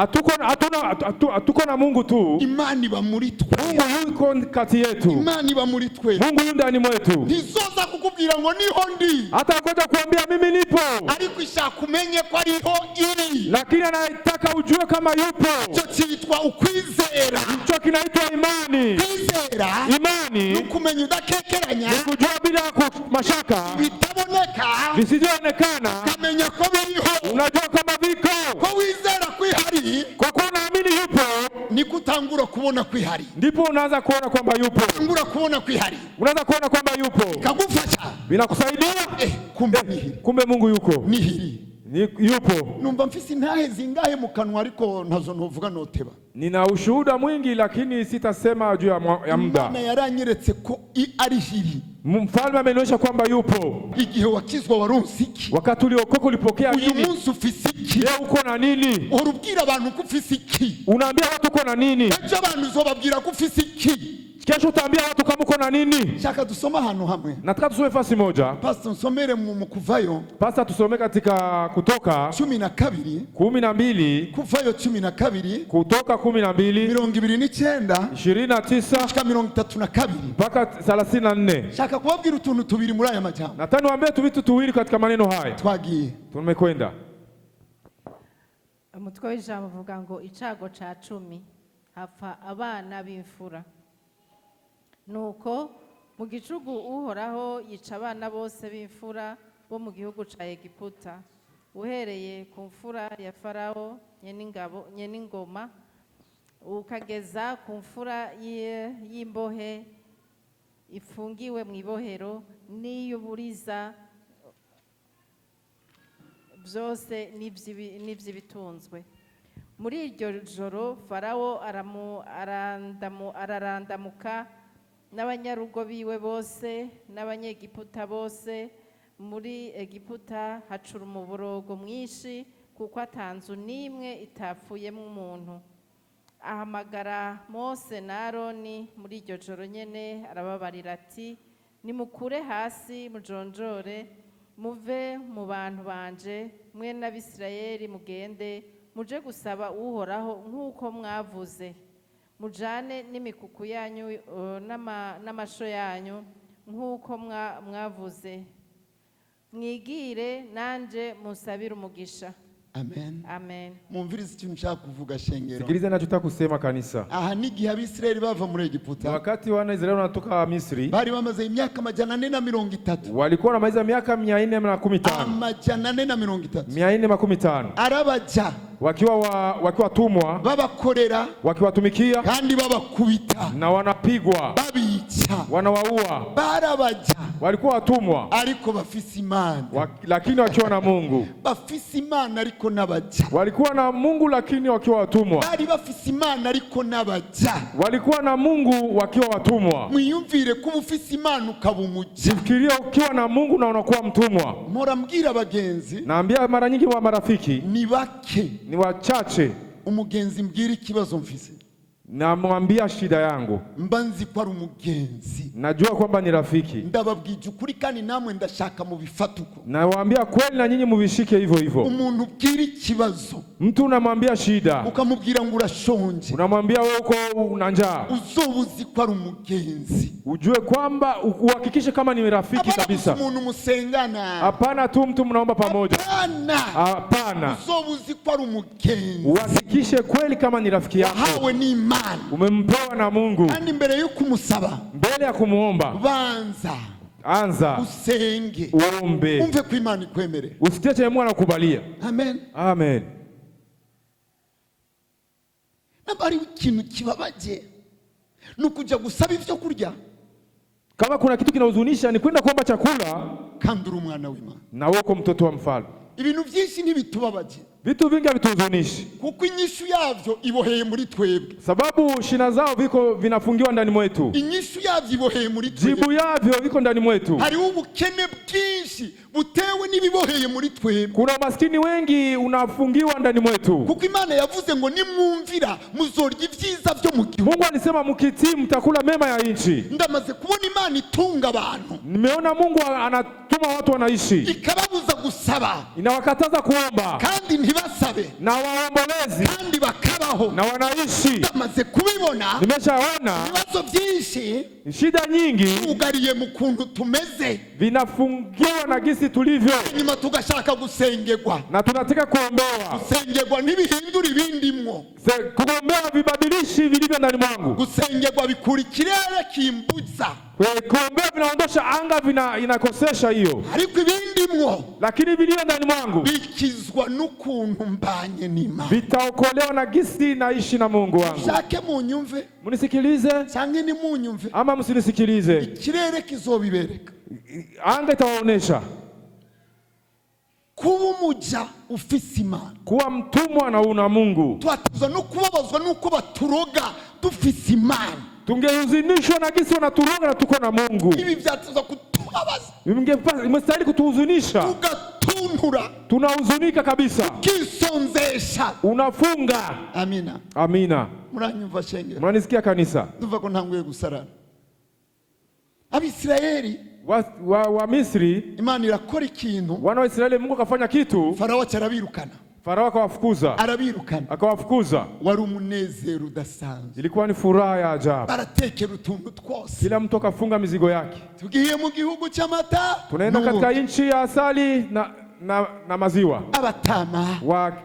S2: Hatuko na Mungu tu.
S1: Imana iba muri twe.
S2: Mungu yuko kati yetu.
S1: Imana iba muri twe.
S2: Mungu yu ndani mwetu.
S1: Ntizoza kukubwira ngo niho ndi,
S2: hata ngoja kuambia mimi nipo,
S1: ariko ishaka umenye ko ariho iri.
S2: Lakini anataka ujue kama yupo.
S1: Cyo cyitwa ukwizera.
S2: Cyo kinaitwa imani.
S1: Kwizera,
S2: imani,
S1: nukumenya udakekeranya,
S2: kujua bila mashaka,
S1: bitaboneka,
S2: visivyoonekana,
S1: kamenya ko biriho,
S2: unajua kama viko.
S1: Ko wizera kwihari,
S2: kwa kuwa unaamini yupo,
S1: niko utangura kubona kwihari,
S2: ndipo unaanza kuona kwamba yupo.
S1: Utangura kubona kwihari,
S2: unaanza kuona kwamba yupo,
S1: kagufasha,
S2: binakusaidia. Kumbe Mungu yuko
S1: nihiri,
S2: yupo.
S1: Numva mfisi ntahe zingahe mu kanwa, ariko ntazo novuga noteba.
S2: Nina ushuhuda mwingi lakini sitasema juu ya muda.
S1: Imana yaranyeretse ko ari hiri.
S2: Mfalme amenionyesha kwamba yupo.
S1: Igihe wakizwa waronse iki?
S2: Wakati uliokoka ulipokea nini?
S1: Uyu munsi ufise iki?
S2: Leo uko na nini?
S1: Urubwira abantu ko ufise iki?
S2: Unaambia watu uko na nini?
S1: Ejo abantu uzobabwira ko ufise iki?
S2: Kesho utaambia watu kama uko na nini?
S1: Shaka tusoma hano hamwe.
S2: Nataka tusome fasi moja.
S1: Pastor nsomere mu Kuvayo.
S2: Pastor tusome katika Kutoka
S1: 12. Kuvayo 12.
S2: Kutoka 12.
S1: 29.
S2: 29. Mpaka 34.
S1: Shaka kubabwira utuntu tubiri muri aya majambo.
S2: Nataka niwaambie tu vitu tuwili katika maneno haya.
S1: Twagiye.
S2: Tumekwenda.
S3: Umutwe w'ijambo uvuga ngo icago ca 10 hapfa abana b'imfura. Nuko mu gicugu Uhoraho yica abana bose b'imfura bo mu gihugu ca Egiputa, uhereye ku mfura ya Farawo nyeningoma ukageza ku mfura y'imbohe ifungiwe mu ibohero n'iyuburiza byose n'ivy'ibitunzwe. Muri iryo joro Farawo ararandamuka n'abanyarugo biwe bose n'abanyegiputa bose. Muri Egiputa hacura umuborogo mwinshi, kuko atanzu n'imwe itapfuyemo umuntu. Ahamagara Mose na Aroni muri iryo joro nyene, arababarira ati, nimukure hasi mujonjore, muve mu bantu banje, mwe n'Abisirayeli mugende muje gusaba Uhoraho nk'uko mwavuze. Mujane n'imikuku yanyu n'amasho yanyu nk'uko mwavuze. Mwigire nanje musabire umugisha.
S1: Amen.
S3: Amen.
S1: Mumvirize ikintu nshaka kuvuga shengero.
S2: Sikiliza ninachotaka kusema kanisa.
S1: Aha n'igihe Abisirayeli bava muri Egiputa.
S2: Wakati wana Israeli wanatoka Misri.
S1: Bari bamaze imyaka 430.
S2: Walikuwa wanamaliza miaka 415.
S1: 430.
S2: 415.
S1: Arabaja.
S2: Wakiwa tumwa.
S1: Babakorera.
S2: Wakiwatumikia.
S1: Kandi babakubita.
S2: Na wanapigwa.
S1: Babica.
S2: Wanawaua.
S1: Barabaja.
S2: Walikuwa watumwa.
S1: Ariko bafise Imana.
S2: Lakini wakiwa na Mungu.
S1: Bafise Imana ariko nabaja.
S2: Walikuwa na Mungu lakini wakiwa watumwa.
S1: Bari bafise Imana ariko nabaja.
S2: Walikuwa na Mungu wakiwa watumwa.
S1: Mwiyumvire ko ufise Imana ukaba umuja.
S2: Fikiria ukiwa na Mungu na unakuwa mtumwa.
S1: Mpora mbwira abagenzi.
S2: Naambia mara nyingi wa marafiki.
S1: Ni bake.
S2: Ni wachache.
S1: Umugenzi mbwira ikibazo mfise.
S2: Namwambia shida yangu.
S1: Mbanzi kwa umugenzi.
S2: Najua kwamba ni rafiki.
S1: Ndababwije ukuri kandi namwe ndashaka mu bifatuko.
S2: Nawaambia kweli na nyinyi mubishike hivyo hivyo.
S1: Umuntu ubwira ikibazo.
S2: Mtu unamwambia shida.
S1: Ukamubwira ngo urashonje.
S2: Unamwambia wewe uko una njaa.
S1: Uzobuzi kwa umugenzi.
S2: Ujue kwamba uhakikishe kama ni rafiki kabisa.
S1: Umuntu musengana.
S2: Hapana tu mtu mnaomba pamoja. Hapana.
S1: Uzobuzi kwa umugenzi.
S2: Uhakikishe kweli kama ni rafiki yako.
S1: Hawe ni Imana.
S2: Umempewa na Mungu.
S1: Kandi mbere yo kumusaba.
S2: Mbele ya kumuomba.
S1: Banza.
S2: Anza.
S1: Usenge.
S2: Uombe.
S1: Umve ko Imana ikwemere.
S2: Usitie cha Mungu anakubalia.
S1: Amen.
S2: Amen.
S1: Nabari ikintu kibabaje. Nukuja gusaba ivyo kurya.
S2: Kama kuna kitu kinahuzunisha ni kwenda kuomba chakula.
S1: Kandi uri umwana w'Imana.
S2: Na wako mtoto wa mfalme.
S1: Ibintu byinshi ntibitubabaje.
S2: Vitu vingi havituzunishi.
S1: Kuko inyishu yavyo iboheye muri twebwe.
S2: Sababu shina zao vinafungiwa ndani mwetu.
S1: Inyishu yavyo iboheye muri twebwe.
S2: Jibu yavyo viko ndani mwetu.
S1: Hari ubukene bwinshi butewe n'ibiboheye muri twebwe.
S2: Kuna maskini wengi unafungiwa ndani mwetu.
S1: Kuko Imana yavuze ngo nimwumvira muzorya ivyiza byo mu gihugu.
S2: Mungu alisema mkitii mtakula mema ya nchi.
S1: Ndamaze kubona Imana itunga abantu.
S2: Nimeona Mungu anatuma watu wanaishi.
S1: Ikababuza gusaba.
S2: Inawakataza kuomba.
S1: Kandi ntibasabe.
S2: Na waombolezi.
S1: Kandi bakabaho.
S2: Na wanaishi.
S1: Ndamaze kubibona.
S2: Nimeshaona.
S1: Ibibazo byinshi.
S2: Shida nyingi.
S1: Ugariye mu kuntu tumeze.
S2: Vinafungiwa na gisi tulivyo.
S1: Nyuma tugashaka gusengerwa.
S2: Na tunataka kuombewa.
S1: Gusengerwa ntibihindura ibindimwo.
S2: Kuombewa vibadilishi vilivyo ndani mwangu.
S1: Gusengerwa bikura ikirere kimbuza.
S2: Kuombewa vinaondosha anga inakosesha hiyo.
S1: Ariko ibindimwo.
S2: Lakini vilivyo ndani mwangu.
S1: Bikizwa n'ukuntu mbanye n'Imana.
S2: Vitaokolewa na gisi naishi na Mungu wangu.
S1: Shake munyumve.
S2: Munisikilize.
S1: Sange ni munyumve.
S2: Ama msinisikilize.
S1: Ikirere kizobibereka.
S2: Anga itawaonesha.
S1: Kuba umuja ufise Imana.
S2: Kuwa mtumwa na una Mungu.
S1: Twatuza no kubabazwa nuko baturoga dufise Imana.
S2: Tungehuzinishwa na gisi wanaturoga na tuko na Mungu.
S1: Ibi vyatuza kutubabaza.
S2: Imestahili kutuhuzunisha.
S1: Tugatuntura.
S2: Tunahuzunika kabisa.
S1: Kisonzesha.
S2: Unafunga.
S1: Amina.
S2: Amina.
S1: Muranyumva shenge.
S2: Mwanisikia kanisa.
S1: Tuva ko ntanguye gusarana. Abisirayeli
S2: wa Misri,
S1: Imana irakora ikintu.
S2: Wana wa Israeli Mungu akafanya kitu.
S1: Farao arabirukana.
S2: Farao akawafukuza.
S1: Arabirukana.
S2: Akawafukuza.
S1: Wari umunezero udasanzwe.
S2: Ilikuwa ni furaha ya ajabu.
S1: Baratekera utuntu twose.
S2: Kila mtu akafunga mizigo yake.
S1: Tugiye mu gihugu cy'amata.
S2: Tunaenda katika nchi ya asali na maziwa.
S1: Abatama.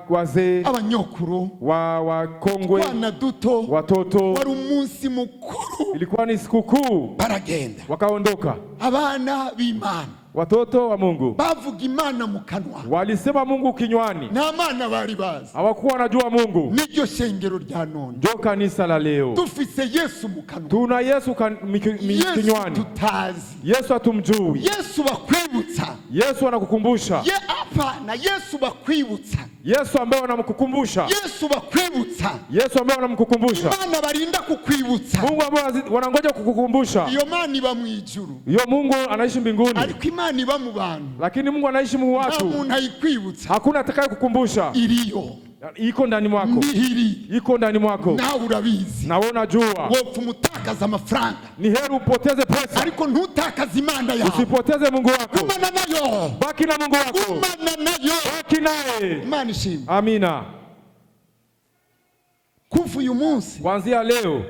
S2: Wazee.
S1: Abanyokuru.
S2: Wakongwe.
S1: Wana duto.
S2: Watoto.
S1: Wari umunsi mukuru.
S2: Ilikuwa ni sikukuu.
S1: Baragenda.
S2: Wakaondoka.
S1: Abana b'Imana.
S2: Watoto wa Mungu.
S1: Bavuga Imana mu kanwa.
S2: Walisema Mungu kinywani.
S1: Na mana bari bazi.
S2: Hawakuwa wanajua Mungu.
S1: Niryo shengero rya none.
S2: Ndio kanisa la leo.
S1: Tufise Yesu mu kanwa.
S2: Tuna Yesu kinywani.
S1: Yesu tutazi.
S2: Yesu atumjui.
S1: Yesu bakwibutsa.
S2: Yesu anakukumbusha.
S1: Hapana, Yesu bakwibutsa.
S2: Yesu ambaye anamkukumbusha.
S1: Yesu bakwibutsa.
S2: Yesu ambaye anamkukumbusha.
S1: Imana barinda kukwibutsa.
S2: Mungu ambaye wanangoja kukukumbusha.
S1: Iyo Mana iba mu ijuru.
S2: Iyo Mungu anaishi mbinguni.
S1: Ariko Imana iba mu bantu.
S2: Lakini Mungu anaishi mu watu.
S1: Nta muntu ayikwibutsa.
S2: Hakuna atakaye kukumbusha.
S1: Iriyo.
S2: Iko ndani mwako.
S1: Ndihiri.
S2: Iko ndani mwako.
S1: Nawe urabizi.
S2: Na wewe unajua.
S1: Wopfa umutakaza amafaranga.
S2: Ni heri upoteze pesa.
S1: Ariko ntutakaze Imana yawe.
S2: Usipoteze Mungu wako.
S1: Gumana nayo.
S2: Baki na Mungu wako.
S1: Gumana nayo.
S2: Baki naye.
S1: Imana ishimwe.
S2: Amina.
S1: Kuva uyu munsi.
S2: Kuanzia leo.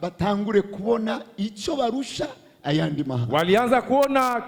S1: Batangure kubona icyo barusha ayandi mahanga.
S2: Walianza kuona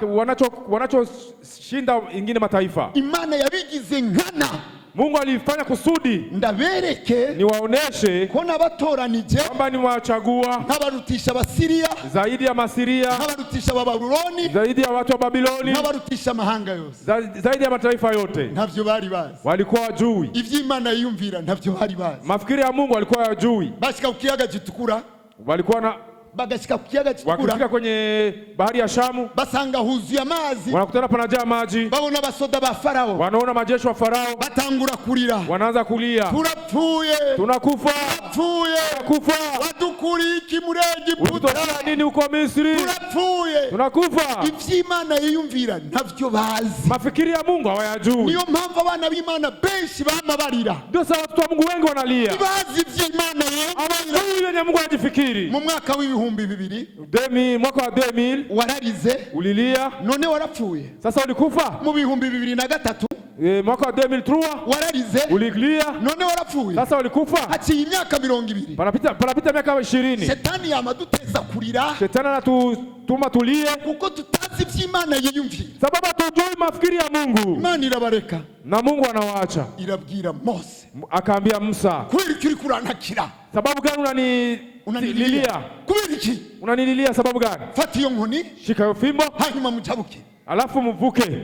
S2: wanachoshinda ingine mataifa.
S1: Imana yabigize nkana.
S2: Mungu alifanya kusudi.
S1: Ndabereke.
S2: Niwaoneshe.
S1: Kona batoranije.
S2: Kwamba niwachagua.
S1: Nkabarutisha Abasiria.
S2: Zaidi ya Masiria.
S1: Nkabarutisha Babuloni.
S2: Zaidi ya watu wa Babiloni.
S1: Nkabarutisha mahanga yose.
S2: Zaidi ya mataifa yote.
S1: Ntavyo bari bazi.
S2: Walikuwa wajui.
S1: Ivy'Imana yiyumvira ntavyo bari bazi.
S2: Mafikiri ya Mungu walikuwa wajui.
S1: Bashika ku kiyaga gitukura.
S2: Walikuwa na
S1: bagashika ku kiyaga gitukura.
S2: Wakifika kwenye bahari ya Shamu.
S1: Basanga huzuye amazi.
S2: Wanakutana panajaa maji.
S1: Babona abasoda ba Farao.
S2: Wanaona majeshi wa Farao.
S1: Batangura kurira.
S2: Wanaanza kulia.
S1: Turapfuye.
S2: Tunakufa.
S1: Turapfuye.
S2: Tunakufa.
S1: Wadukuri iki muri Egiputa.
S2: Ututosha nini huko Misri?
S1: Turapfuye.
S2: Tunakufa.
S1: Ivy'Imana yiyumvira ntavyo bazi.
S2: Mafikiri ya Mungu hawayajui.
S1: Niyo mpamvu abana b'Imana benshi bamabarira.
S2: Ndio sababu watu wa Mungu wengi wanalia.
S1: Bazi ivy'Imana
S2: Hawajui yenye Mungu anajifikiri.
S1: Mu mwaka w'ibihumbi 2000.
S2: Mwaka wa 2000.
S1: Wararize.
S2: Ulilia.
S1: None warapfuye.
S2: Sasa ulikufa.
S1: Mu bihumbi 2003.
S2: Mwaka wa 2003.
S1: Wararize.
S2: Ulilia.
S1: None warapfuye.
S2: Sasa ulikufa.
S1: Haciye imyaka 20.
S2: Panapita miaka 20.
S1: Shetani yamaduteza kurira.
S2: Shetani anatutuma tulie.
S1: Kuko tutazi ivy'Imana yiyumvira.
S2: Sababu hatujui mafikiri ya Mungu.
S1: Imana irabareka.
S2: Na Mungu anawaacha.
S1: Irabwira Mose.
S2: Akaambia Musa.
S1: Kubera iki uri kurantakira?
S2: Sababu gani unanililia?
S1: Kubera iki?
S2: Unanililia sababu gani?
S1: Fata iyo nkoni.
S2: Shika hiyo fimbo.
S1: Hanyuma mujabuke.
S2: Alafu mvuke.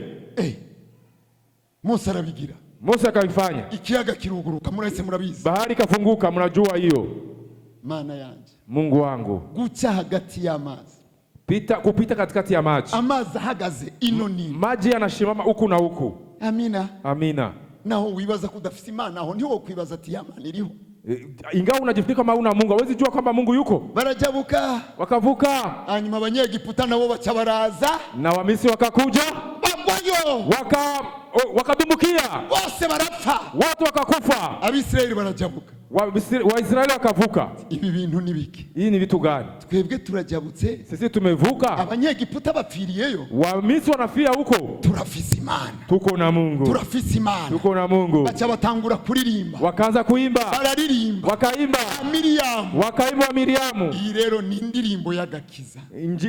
S1: Mose arabigira.
S2: Mose akaifanya.
S1: Ikiyaga kiruguruka murahise murabizi.
S2: Bahari kafunguka mnajua hiyo.
S1: Mana yanje.
S2: Mungu wangu.
S1: Guca hagati y'amazi.
S2: Kupita katikati ya maji.
S1: Amazi ahagaze ino ni.
S2: Maji yanashimama huku na huku.
S1: Amina.
S2: Amina.
S1: naho wibaza kudafite Imana aho ntiwo kwibaza ati Imana iriho.
S2: Ingawa unajifikiri kama una Mungu, hawezi jua kwamba Mungu yuko.
S1: Barajabuka,
S2: wakavuka,
S1: hanyuma abanyegiputa nabo baca baraza,
S2: na Wamisri wakakuja,
S1: bagwayo,
S2: wakadumukia,
S1: bose barapfa,
S2: watu wakakufa,
S1: Abisirayeli barajabuka,
S2: Waisraeli wakavuka.
S1: Ibi bintu ni biki?
S2: Hii ni vitu gani?
S1: Twebwe turajabutse,
S2: sisi tumevuka,
S1: abanyegiputa bapfiriyeyo,
S2: Wamisri wanafia huko,
S1: turafise Imana,
S2: tuko na Mungu,
S1: turafise Imana,
S2: tuko na Mungu.
S1: Bacha batangura kuririmba,
S2: wakaanza kuimba,
S1: bararirimba,
S2: wakaimba
S1: Miriyamu,
S2: wakaimba Miriyamu.
S1: Iyi rero ni indirimbo y'agakiza,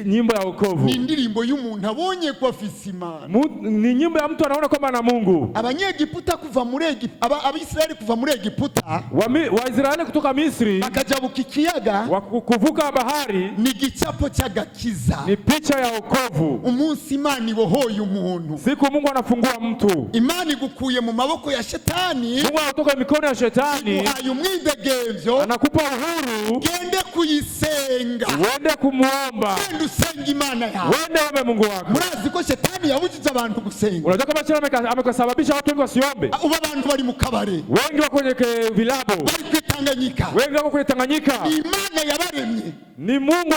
S2: nyimbo ya wokovu,
S1: ni indirimbo y'umuntu abonye ko afise Imana,
S2: ni nyimbo ya mtu anaona kwamba na Mungu.
S1: Abanyegiputa kuva muri Egiputa, Abisirayeli kuva muri Egiputa,
S2: Waisraeli kutoka Misri
S1: bakajabuka ikiyaga,
S2: kuvuka bahari,
S1: ni gicapo cy'agakiza,
S2: ni picha ya wokovu.
S1: Umunsi Imana ibohoye umuntu,
S2: siku Mungu anafungua mtu,
S1: Imana igukuye mu maboko ya shetani,
S2: Mungu anatoka mikono ya shetani,
S1: uhaye umwidegembyo,
S2: anakupa uhuru,
S1: gende kuyisenga,
S2: wende kumuomba,
S1: gende usenga Imana yawe,
S2: wende ombe Mungu wako.
S1: Murazi ko shetani yabujije abantu gusenga?
S2: Unajua kama shetani amekasababisha watu wengi wasiombe?
S1: Uba abantu bari mu kabare,
S2: wengi wako kwenye vilabo,
S1: bari kwitanganyika,
S2: wengi wako kwenye Tanganyika.
S1: Imana yabaremye,
S2: ni Mungu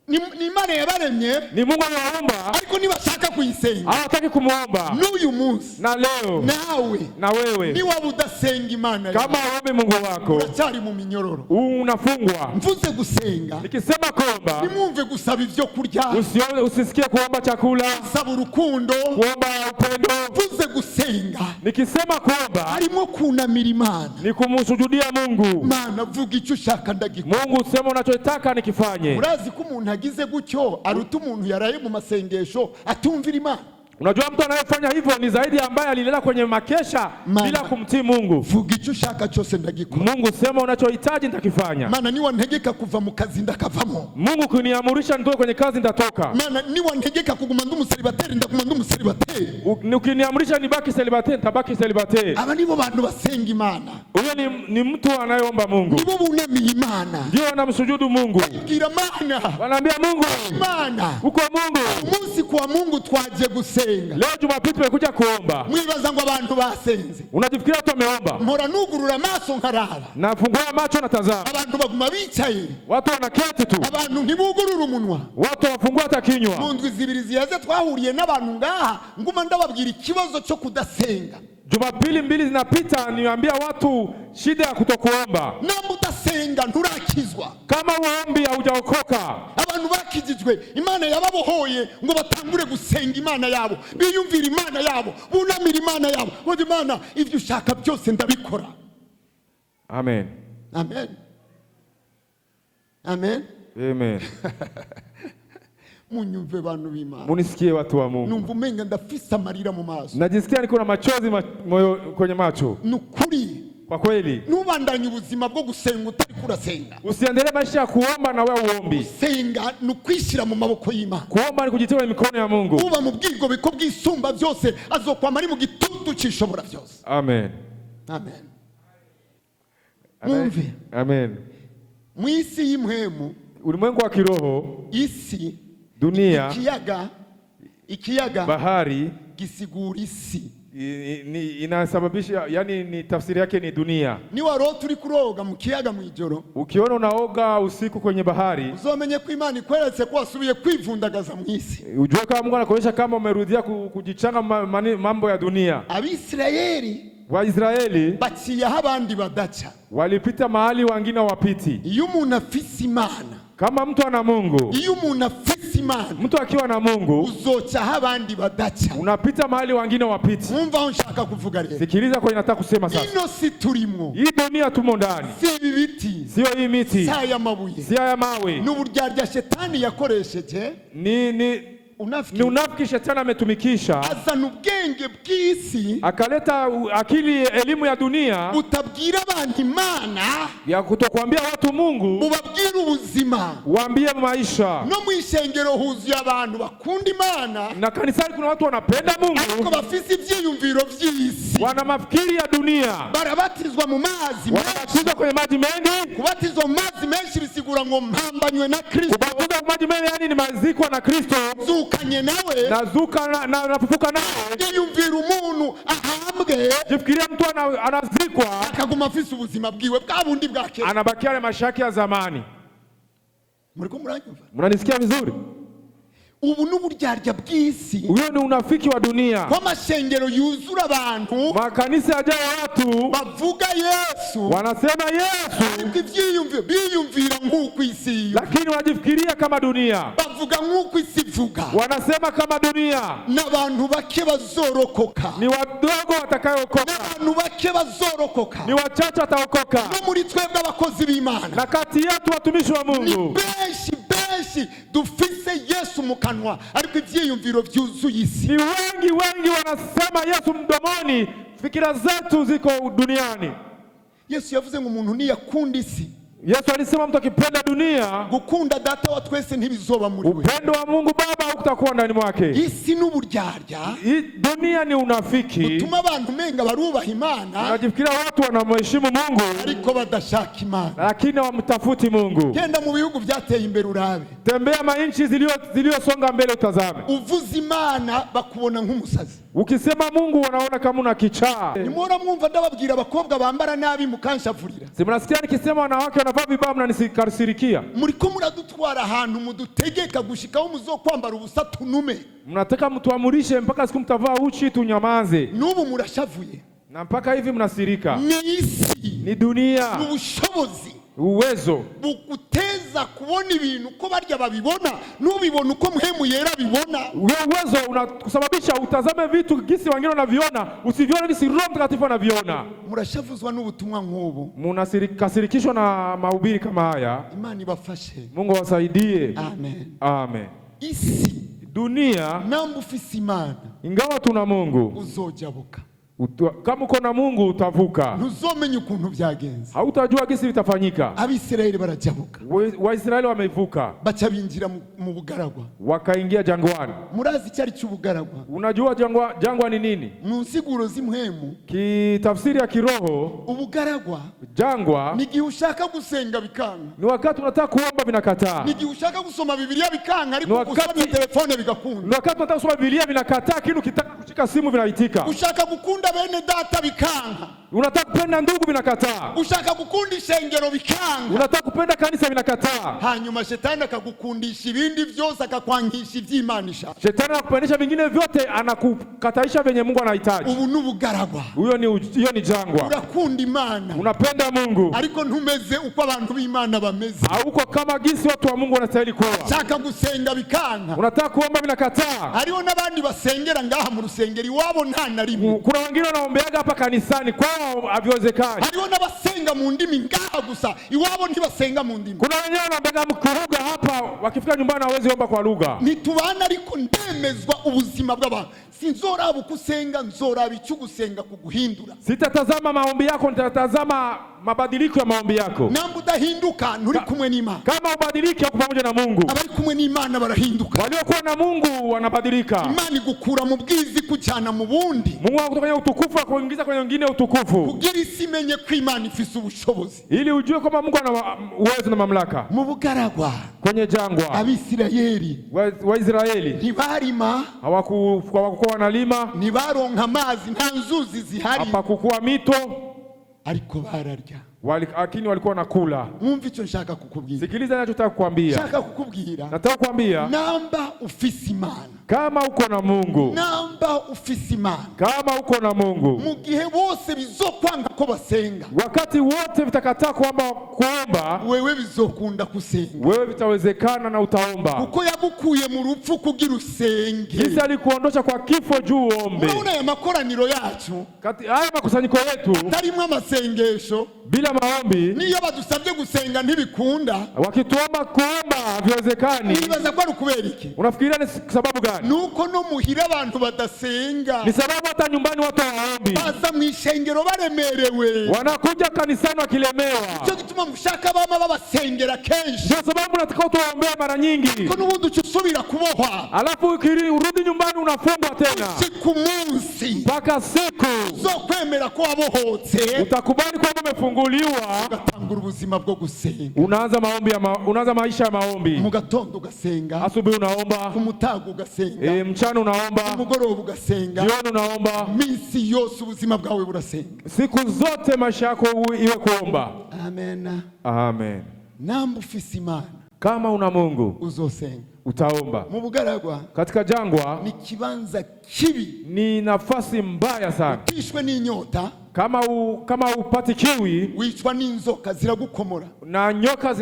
S1: ni Imana yabaremye,
S2: ni Mungu anawaomba,
S1: ariko nibashaka kuyisenga
S2: hawataki kumuomba.
S1: N'uyu munsi
S2: na leo
S1: nawe
S2: na wewe
S1: ni waba udasenga Imana
S2: kama uombe Mungu wako,
S1: uracyari mu minyororo,
S2: unafungwa.
S1: Mvuze gusenga,
S2: nikisema kuomba,
S1: nimwumve gusaba ibyo kurya,
S2: usisikie kuomba chakula,
S1: saba urukundo,
S2: kuomba upendo.
S1: Mvuze gusenga,
S2: nikisema kuomba,
S1: harimo kunamira Imana,
S2: ni kumsujudia Mungu.
S1: Mana vuga icyo ushaka ndagikora,
S2: Mungu sema unachotaka nikifanye.
S1: Urazi ko umuntu agize gutyo aruta umuntu yaraye mu masengesho atumvira Imana.
S2: Unajua mtu anayefanya hivyo ni zaidi ambaye alilela kwenye makesha bila kumtii Mungu.
S1: Vuga icyo ushaka cyose ndagikora.
S2: Mungu sema unachohitaji nitakifanya.
S1: Mana niwantegeka kuva mu kazi ndakavamo.
S2: Mungu kuniamurisha nitoke kwenye kazi nitatoka.
S1: Mana niwantegeka kuguma nd'umuselibateri ndaguma nd'umuselibateri.
S2: Ukiniamurisha nibaki celibateri nitabaki celibateri.
S1: Aba nibo bantu basenga Imana.
S2: Huyo ni mtu anayeomba Mungu.
S1: Nibo bunamiye Imana.
S2: Ndio wanamsujudu Mungu.
S1: Kira Mana.
S2: Wanaambia Mungu,
S1: Imana.
S2: Uko Mungu.
S1: Umunsi kwa Mungu twaje gusenga.
S2: Leo Jumapili tumekuja kuomba.
S1: Mwibaza ngo abantu basenze.
S2: Unajifikiria watu wameomba.
S1: Mpora nugurura amaso nkaraba.
S2: Nafungua macho natazama.
S1: Abantu baguma bicaye.
S2: Watu wanaketi tu.
S1: Abantu ntibugurura umunwa.
S2: Watu wafungua hata kinywa.
S1: Mu ndwi zibiri ziyaze twahuriye n'abantu ngaha nguma ndababwira ikibazo cyo kudasenga.
S2: Jumapili mbili zinapita niambia watu shida ya kutokuomba.
S1: Namba udasenga nturakizwa.
S2: Kama uombi haujaokoka.
S1: Abantu bakijijwe Imana yababohoye ngo batangure gusenga Imana yabo, biyumvira Imana yabo, bunamira Imana yabo. Ngo Imana ivyo ushaka byose ndabikora.
S2: Amen.
S1: Amen. Amen.
S2: Amen.
S1: Munyumve bantu b'Imana.
S2: Munisikie watu wa Mungu.
S1: Numva umenga ndafisa amarira mu maso.
S2: Najisikia niko na machozi kwenye macho.
S1: Nukuri.
S2: Kwa kweli.
S1: Nubandanye ubuzima bwo gusenga utari kurasenga.
S2: Usiendelee maisha ya kuomba na wewe uombi.
S1: Senga nukwishira mu maboko y'Imana.
S2: Kuomba ni kujitia kwenye mikono ya Mungu.
S1: Uba mu bwigo biko bwisumba byose azokwama ari mu gitutu cishobora byose.
S2: Amen.
S1: Amen.
S2: Amen. Amen.
S1: Mwisi y'imwemu,
S2: ulimwengu wa kiroho,
S1: isi,
S2: dunia,
S1: ikiyaga,
S2: bahari,
S1: gisigura isi.
S2: Inasababisha, yani ni tafsiri yake ni dunia.
S1: Ni waro turi kuroga mu kiyaga mwijoro.
S2: Ukiona unaoga usiku kwenye bahari,
S1: uzomenye ko Imana ikweretse ko wasubiye kwivundagaza mu isi.
S2: Ujue kama Mungu anakuonyesha kama umerudia kujichanga mambo ya dunia. Waisraeli
S1: baciye aho abandi badaca,
S2: walipita mahali wengine wapiti.
S1: Iyo umuntu afise Imana,
S2: kama mtu ana Mungu,
S1: iyo umuntu afise Imana,
S2: mtu akiwa na Mungu,
S1: uzoca aho abandi badaca,
S2: unapita mahali wengine wapiti.
S1: Mwumva aho nshaka kuvuga rero.
S2: Sikiliza kwa nataka kusema sasa.
S1: Ino si turimo.
S2: Hii dunia tumo ndani.
S1: Si ibiti.
S2: Sio hii miti.
S1: Si aya mabuye.
S2: Si aya mawe.
S1: N'uburyarya shetani yakoresheje.
S2: Ni unafiki shetani ametumikisha.
S1: Azana ubwenge bw'isi,
S2: akaleta akili elimu ya dunia,
S1: utabwira abantu Imana,
S2: ya kutokuambia watu Mungu,
S1: ubabwira ubuzima,
S2: waambie maisha.
S1: No mu ishengero huzuye abantu bakunda Imana,
S2: na kanisani kuna watu wanapenda Mungu,
S1: ariko bafise ivyiyumviro vy'isi,
S2: wana mafikiri ya dunia.
S1: Barabatizwa mu mazi,
S2: wanabatizwa kwenye maji mengi.
S1: Kubatizwa mu mazi menshi bisigura ngo mpambanywe na Kristo.
S2: Kubatizwa mu maji mengi yani ni mazikwa na Kristo.
S1: nzukanye nawe
S2: nazuka nafufuka nawe.
S1: yiyumvira umuntu ahambwe
S2: Jifikiria mtu anazikwa
S1: akaguma afise ubuzima bwiwe bwa bundi bwa kera.
S2: anabakia na maisha yake ya zamani.
S1: Muriko muranyumva?
S2: Mnanisikia vizuri?
S1: Ubu n'uburyarya bw'isi,
S2: Huyo ni unafiki wa dunia.
S1: kwa mashengero yuzura abantu
S2: Makanisa yajaye watu
S1: bavuga Yesu,
S2: wanasema Yesu,
S1: ariko ivyiyumviro biyumvira nk'uko isi,
S2: lakini wanajifikiria kama dunia.
S1: bavuga nk'uko isi ivuga.
S2: Wanasema kama dunia.
S1: N'abantu bake bazorokoka,
S2: Ni wadogo watakayokoka,
S1: n'abantu bake bazorokoka,
S2: ni wachache wataokoka.
S1: no muri twebwe abakozi b'Imana
S2: Na kati yetu watumishi wa
S1: ni
S2: Mungu
S1: benshi dufise Yesu mu kanwa, ariko ivyiyumviro vyuzuye isi.
S2: ni wengi wanasema Yesu mdomoni, fikira zetu ziko duniani.
S1: Yesu yavuze ngo umuntu niyakunda isi,
S2: Yesu alisema mtu akipenda dunia,
S1: gukunda data wa twese ntibizoba muri we.
S2: upendo wa Mungu Baba hautakuwa ndani mwake.
S1: Isi n'uburyarya
S2: Dunia ni unafiki,
S1: utuma abantu menga barubaha Imana,
S2: unajifikiria watu wanamheshimu Mungu
S1: ariko badashaka Imana.
S2: lakini wamtafuti Mungu.
S1: Genda mu bihugu byateye imbere urabe,
S2: Tembea mainchi zilizosonga mbele utazame.
S1: uvuze Imana bakubona nk'umusazi.
S2: Ukisema Mungu wanaona kama una kichaa.
S1: Nimora mwumva ndababwira abakobwa bambara nabi mukanshavurira.
S2: Si mnasikia nikisema wanawake wanavaa vibaya mnanikasirikia.
S1: Muriko muradutwara ahantu mudutegeka gushikaho muzokwambara ubusa tunume.
S2: Mnataka mtuamurishe mpaka siku mtavaa uchi tunyamaze.
S1: N'ubu murashavuye.
S2: Na mpaka hivi mnasirika.
S1: Ni isi,
S2: Ni dunia,
S1: ni ubushobozi
S2: uwezo
S1: buguteza kubona ibintu ko barya babibona, n'ubibona uko muhemu yera bibona.
S2: uwezo unakusababisha utazame vitu gisi wengine wanaviona, usivione gisi Roho Mtakatifu anaviona.
S1: Murashavuzwa n'ubutumwa nk'ubu.
S2: Mnakasirikishwa na mahubiri kama haya.
S1: Imana ibafashe.
S2: Mungu awasaidie.
S1: Amen.
S2: Amen.
S1: Isi,
S2: Dunia,
S1: namba ufise Imana
S2: ingawa tuna Mungu,
S1: uzojabuka.
S2: kama uko na Mungu utavuka.
S1: Ntuzomenya ukuntu byagenze.
S2: Hautajua gisi vitafanyika.
S1: Abisirayeli barajabuka,
S2: Waisraeli wamevuka,
S1: baca binjira mu bugaragwa.
S2: wakaingia jangwani.
S1: Murazi icyari cy'ubugaragwa?
S2: Unajua jangwa ni nini?
S1: Mu nsiguro z'imhemu,
S2: Kitafsiri ya kiroho,
S1: ubugaragwa
S2: jangwa
S1: ni igihe ushaka gusenga bikanga,
S2: ni wakati unataka kuomba vinakataa.
S1: ni igihe ushaka gusoma Bibiliya bikanga, ariko
S2: Ni wakati-
S1: usoma telefone bigakunda.
S2: Ni wakati unataka kusoma Biblia vinakataa, lakini ukitaka kushika simu vinaitika.
S1: Ushaka gukunda bene data bikanga,
S2: Unataka kupenda ndugu vinakataa.
S1: ushaka gukunda ishengero bikanga,
S2: Unataka kupenda kanisa vinakataa.
S1: hanyuma shetani akagukundisha ibindi byose, akakwangisha iby'Imana ishaka.
S2: Shetani anakupendesha vingine vyote, anakukataisha venye Mungu anahitaji.
S1: Ubu n'ubugaragwa,
S2: Hiyo ni jangwa.
S1: urakunda Imana
S2: Unapenda Mungu,
S1: ariko ntumeze uko abantu b'Imana bameze.
S2: hauko kama gisi watu wa Mungu wanastahili kuwa.
S1: Ushaka gusenga bikanga,
S2: Unataka kuomba vinakataa.
S1: hariho n'abandi basengera ngaha mu rusengero iwabo nta na rimwe.
S2: Kuna wengine wanaombeaga hapa kanisani, kwao haviwezekani.
S1: Hariho n'abasenga mu ndimi ngaha gusa, iwabo ntibasenga mu ndimi.
S2: Kuna wengine wanaombeaga mkuruga hapa, wakifika nyumbani hawezi omba kwa lugha.
S1: Ntitubana ariko ndemezwa ubuzima bw'abantu. Sinzoraba uko usenga, nzoraba icyo gusenga kuguhindura.
S2: Sitatazama maombi yako, nitatazama mabadiliko ya maombi yako.
S1: Namba udahinduka nturi kumwe n'Imana.
S2: Kama ubadilike uko pamoja na Mungu.
S1: Abari kumwe n'Imana barahinduka.
S2: Waliokuwa na Mungu wanabadilika.
S1: Imana igukura mu bwizi kujyana mu bundi,
S2: Mungu anakutoka kwenye utukufu akuingiza kwenye wengine utukufu,
S1: kugira isi imenye ko Imana ifise ubushobozi.
S2: ili ujue kwamba Mungu ana uwezo na mamlaka.
S1: Mu bugaragwa
S2: Kwenye jangwa
S1: Abisirayeli
S2: Waisraeli
S1: ntibarima,
S2: hawakuwa wanalima,
S1: ntibaronka amazi, nta nzuzi zihari,
S2: hapakukuwa mito,
S1: ariko bararya.
S2: lakini walikuwa nakula.
S1: Mwumva icyo nshaka kukubwira.
S2: Sikiliza ninachotaka kukwambia.
S1: Nshaka kukubwira,
S2: Nataka kukwambia
S1: namba ufise Imana,
S2: kama uko na Mungu,
S1: namba ufise Imana,
S2: kama uko na Mungu,
S1: mu gihe bose bizokwanga ko basenga,
S2: wakati wote vitakataa kuomba,
S1: wewe bizokunda kusenga,
S2: wewe vitawezekana na utaomba.
S1: kuko yagukuye mu rupfu kugira usenge.
S2: Jinsi alikuondosha kwa kifo juu uombe.
S1: Unaona ya makoraniro yacu
S2: Haya makusanyiko yetu
S1: tarimwe amasengesho,
S2: bila maombi,
S1: niyo badusabye gusenga ntibikunda.
S2: wakituomba kuomba haviwezekani.
S1: Nibaza ko ari kubera iki?
S2: Unafikiria ni sababu gani?
S1: Nuko no muhira abantu badasenga,
S2: Ni sababu hata nyumbani watu hawaombi,
S1: baza mu ishengero baremerewe.
S2: wanakuja kanisani wakilemewa.
S1: Cyo gituma mushaka bama babasengera kenshi,
S2: Ndio sababu nataka tuwaombea mara nyingi,
S1: ko n'ubundi uca usubira kubohwa.
S2: alafu urudi nyumbani unafungwa tena.
S1: Siku munsi
S2: Mpaka siku
S1: zo kwemera ko wabohotse,
S2: utakubali kwamba umefunguliwa, ukifunguliwa
S1: ugatangura ubuzima bwo gusenga.
S2: unaanza maisha ya maombi.
S1: Mu gatondo ugasenga,
S2: Asubuhi unaomba,
S1: ku mutaga ugasenga,
S2: mchana unaomba,
S1: ku mugoroba ugasenga,
S2: jioni unaomba.
S1: minsi yose ubuzima bwawe burasenga.
S2: Siku zote maisha yako iwe kuomba.
S1: Amen.
S2: Amen.
S1: Namba ufise Imana,
S2: Kama una Mungu
S1: uzosenga.
S2: utaomba.
S1: Mu bugaragwa
S2: Katika jangwa
S1: ni kibanza kibi,
S2: ni nafasi mbaya sana.
S1: utishwe n'inyota,
S2: Kama upati kiwi
S1: wicwa n'inzoka ziragukomora.
S2: na nyoka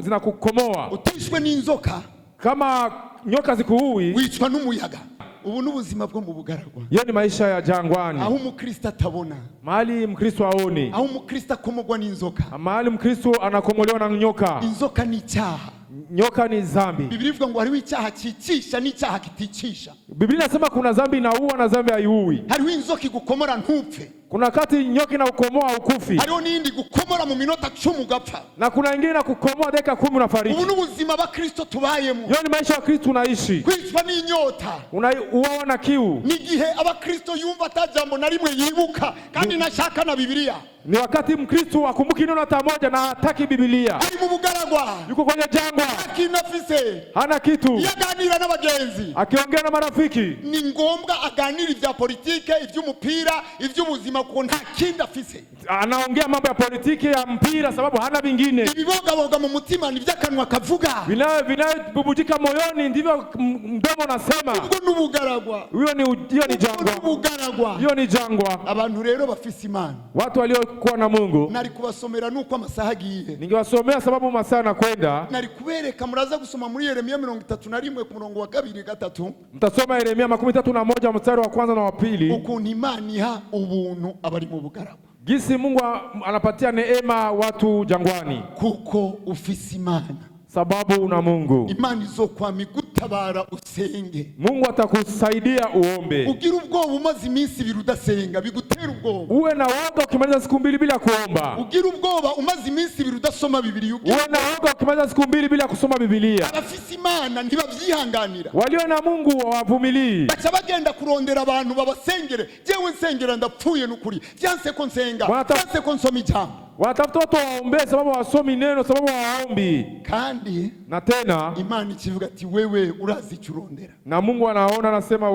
S2: zinakukomoa.
S1: Utishwe n'inzoka,
S2: Kama nyoka zikuui,
S1: wicwa n'umuyaga. Ubu n'ubuzima bwo mu bugaragwa,
S2: hiyo ni maisha ya jangwani,
S1: aho umukristo atabona,
S2: mahali Mkristo aoni,
S1: aho umukristo akomogwa n'inzoka.
S2: mahali Mkristo anakomolewa na nyoka.
S1: Inzoka ni icyaha.
S2: Nyoka ni dhambi.
S1: Biblia ivuga ngo hariho icyaha cyicisha n'icyaha kiticisha.
S2: Biblia inasema kuna dhambi inaua na dhambi haiui.
S1: Hariho inzoka igukomora ntupfe,
S2: Kuna kati nyoka inakukomoa ukufi,
S1: hariho n'indi gukomora mu minota 10 ugapfa.
S2: na kuna ingine inakukomoa dakika 10 unafariki.
S1: Ubu n'ubuzima abakristo tubayemo,
S2: Hiyo ni maisha ya Kristo unaishi.
S1: kwicwa n'inyota.
S2: Unauawa na kiu.
S1: Ni igihe abakristo yumva atajambo na rimwe yibuka kandi nashaka na Biblia.
S2: Ni wakati Mkristo akumbuki neno hata moja na hataki Biblia.
S1: Ari mu bugaragwa,
S2: Yuko kwenye jangwa,
S1: akinafise,
S2: hana kitu.
S1: yaganira n'abagenzi.
S2: Akiongea na marafiki,
S1: Ni ngombwa aganira ibya politike, iby'umupira, iby'ubuzima, kuko nta kindi afise.
S2: anaongea mambo ya politiki, ya mpira, sababu hana vingine.
S1: Ibibogaboga mu mutima ni by'akanwa kavuga.
S2: Vinayobubujika moyoni ndivyo mdomo unasema.
S1: Ubwo n'ubugaragwa,
S2: Hiyo ni jangwa.
S1: n'ubugaragwa.
S2: Hiyo ni jangwa.
S1: Abantu rero bafise Imana,
S2: Watu waliokuwa na Mungu,
S1: nari kubasomera nuko amasaha agiye.
S2: ningewasomea sababu masaa nakwenda.
S1: Nari kubereka, muraza gusoma muri Yeremiya 31 ku murongo wa 2-3,
S2: Mtasoma Yeremia 31 mstari wa kwanza na wa pili,
S1: ukuntu Imana iha ubuntu abari mu bugaragwa.
S2: jinsi Mungu anapatia neema watu jangwani.
S1: Kuko ufise Imana,
S2: Sababu una Mungu,
S1: Imana izokwama igutabara usenge.
S2: Mungu atakusaidia uombe.
S1: Ugira ubwoba umaze iminsi 2 udasenga, bigutera ubwoba.
S2: Uwe na woga ukimaliza siku 2 bila kuomba.
S1: Ugira ubwoba umaze iminsi 2 udasoma Biblia.
S2: Uwe na woga ukimaliza siku 2 bila kusoma Biblia.
S1: Abafise Imana ntibavyihanganira,
S2: Walio na Mungu wavumilii,
S1: baca bagenda kurondera abantu babasengere. Jewe nsengera ndapfuye n'ukuri, vyanse ko nsenga, vyanse ko nsoma ijambo.
S2: wanatafuta watu waombee sababu wasomi neno, sababu waombi.
S1: Kandi
S2: Na tena
S1: Imana ikivuga ati wewe urazi icyo urondera.
S2: na Mungu anaona, anasema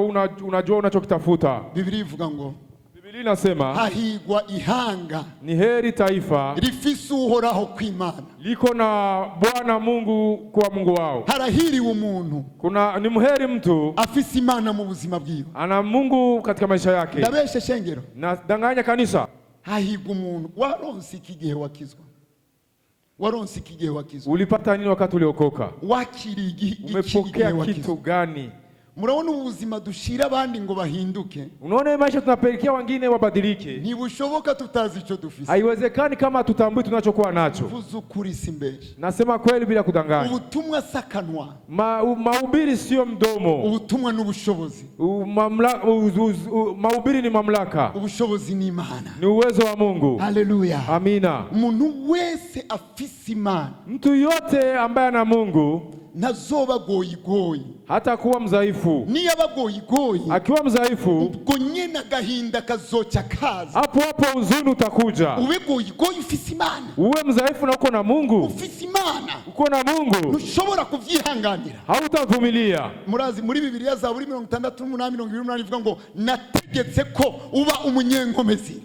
S2: unajua unachokitafuta.
S1: Biblia ivuga ngo
S2: Biblia inasema
S1: hahigwa ihanga
S2: ni heri taifa
S1: rifise uhoraho kw'Imana,
S2: liko na Bwana Mungu kwa Mungu wao.
S1: harahiriwe umuntu
S2: Ni mheri mtu
S1: afise Imana mu buzima bwiwe.
S2: ana Mungu katika maisha yake.
S1: Ndabeshe shengero,
S2: Na danganya kanisa,
S1: hahigwa umuntu waronse igihe wakizwa. Waronse igihe wakizwa.
S2: ulipata nini wakati uliokoka?
S1: Wakiriye igihe
S2: Umepokea kitu
S1: wakizwa.
S2: gani?
S1: Murabona ubuzima dushira abandi ngo bahinduke,
S2: Unaona maisha tunapelekea wengine wabadilike.
S1: ntibushoboka tutazi icyo dufise.
S2: Haiwezekani kama tutambui tunachokuwa nacho.
S1: Vuze ukuri simbeshe.
S2: Nasema kweli bila kudanganya.
S1: Ubutumwa sakanwa,
S2: Mahubiri sio mdomo.
S1: ubutumwa n'ubushobozi.
S2: Mahubiri ni mamlaka,
S1: Ubushobozi ni Imana.
S2: ni uwezo wa Mungu.
S1: Haleluya.
S2: Amina.
S1: Umuntu wese afise Imana
S2: Mtu yote ambaye ana Mungu
S1: ntazoba goyigoyi.
S2: hata kuwa mdhaifu.
S1: Niyo aba goyigoyi,
S2: Akiwa mdhaifu,
S1: ubwo nyene agahinda kazoca kaza.
S2: hapo hapo huzuni utakuja.
S1: Ube goyigoyi ufise Imana,
S2: Uwe mdhaifu na uko na Mungu,
S1: ufise Imana
S2: uko na Mungu
S1: ntushobora kuvyihanganira.
S2: hautavumilia.
S1: Murazi muri Bibiliya Zaburi 68:28 ivuga ngo nategetse ko uba umunyenkomezi.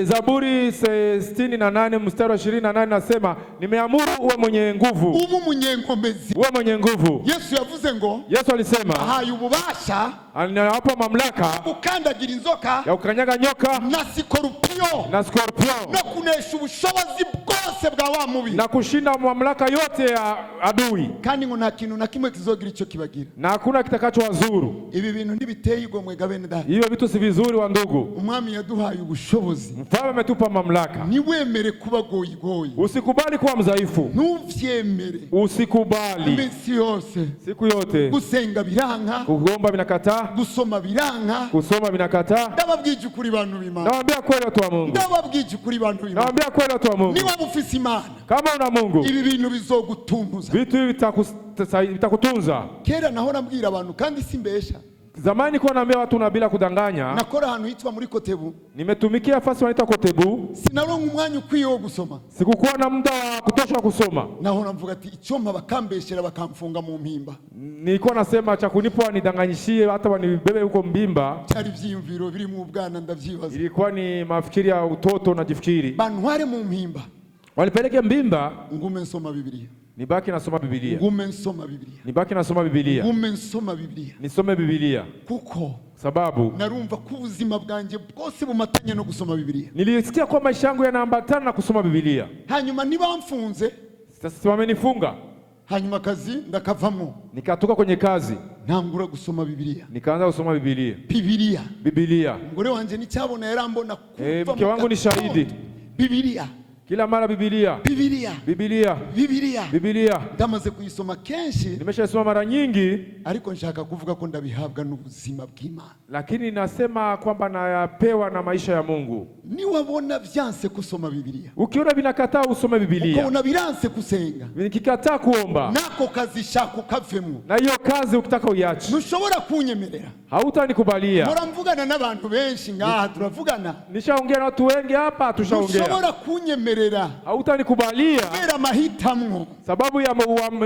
S2: Zaburi 68 mstari wa 28 nasema nimeamuru uwe mwenye nguvu.
S1: Uba umunyenkomezi.
S2: Uwe mwenye nguvu.
S1: Yesu yavuze ngo
S2: Yesu alisema
S1: ahaye ububasha
S2: anawapa mamlaka
S1: gukandagira inzoka
S2: ya kukanyaga nyoka
S1: na sikorupiyo
S2: na skorpion
S1: no kunesha ubushobozi bwose bwa wa mubi,
S2: na kushinda mamlaka yote ya adui,
S1: kandi ngo nta kintu na kimwe kizogira icyo kibagira.
S2: na hakuna kitakachowazuru.
S1: Ibi bintu ntibiteye igomwe gabene dada.
S2: Hivyo vitu si vizuri wa ndugu.
S1: Umwami yaduhaye ubushobozi,
S2: Mfalme ametupa mamlaka.
S1: niwemere kuba goyigoyi,
S2: Usikubali kuwa mdhaifu.
S1: ntuvyemere.
S2: Usikubali.
S1: Iminsi yose
S2: Siku yote
S1: gusenga biranka,
S2: kuomba vinakataa,
S1: gusoma biranka.
S2: kusoma vinakataa.
S1: Ndababwije ukuri bantu b'Imana,
S2: Nawaambia kweli watu wa Mungu.
S1: ndababwije ukuri bantu b'Imana,
S2: Nawaambia kweli watu wa Mungu.
S1: niba ufise Imana
S2: Kama una Mungu,
S1: ibi bintu bizogutunguza.
S2: vitu hivi vitakutunza.
S1: Kera nahora mbwira abantu kandi simbesha,
S2: Zamani kwa naambia watu na bila kudanganya.
S1: Nakora ahantu hitwa muri Kotebu.
S2: Nimetumikia fasi wanaita Kotebu.
S1: Sinaronka umwanya ukwiye wo gusoma.
S2: Sikukuwa na muda wa kutosha kusoma.
S1: Naho navuga ati icyoma bakambeshera bakamfunga mu mpimba.
S2: Nilikuwa nasema cha kunipa wanidanganyishie hata wanibebe huko Mbimba.
S1: Cyari vyimviro biri mu bwana ndavyibaza.
S2: Ilikuwa ni mafikiri ya utoto na jifikiri.
S1: Bantware mu mpimba.
S2: Walipeleke Mbimba.
S1: Ngume nsoma Biblia.
S2: Nibaki nasoma Biblia.
S1: Ngume nsoma Biblia.
S2: Nibaki nasoma Biblia.
S1: Ngume nsoma Biblia.
S2: Nisome Biblia.
S1: Kuko
S2: sababu
S1: narumva ko ubuzima bwanjye bwose bumatanye no gusoma Biblia.
S2: Nilisikia kwa maisha yangu yanaambatana na kusoma Biblia.
S1: Hanyuma nibamfunze.
S2: Sasa wamenifunga.
S1: Hanyuma kazi ndakavamo.
S2: Nikatoka kwenye kazi.
S1: Ntangura gusoma Biblia.
S2: Nikaanza kusoma Biblia. Biblia.
S1: Ngore wanje nicyabona yarambona
S2: kuva. Mke wangu ni shahidi.
S1: Biblia.
S2: Kila mara Biblia.
S1: Ndamaze kuyisoma kenshi.
S2: Nimeshasoma mara nyingi.
S1: Ariko nshaka kuvuga ko ndabihabwa n'ubuzima bw'Imana.
S2: Lakini nasema kwamba nayapewa na maisha ya Mungu.
S1: Niwabona vyanse kusoma Biblia.
S2: Ukiona vinakataa usome Biblia.
S1: Ukiona biranse kusenga.
S2: Vikikataa kuomba.
S1: Nako kazi shaka ukavemo.
S2: Na hiyo kazi ukitaka uiache.
S1: Ntushobora kunyemerera.
S2: Hautanikubalia.
S1: Mora mvugana n'abantu benshi ngaha turavugana.
S2: Nishaongea na watu wengi hapa tushaongea.
S1: Ntushobora kunyemerera.
S2: Hautanikubalia.
S1: Kubera mahitamwo.
S2: Sababu ya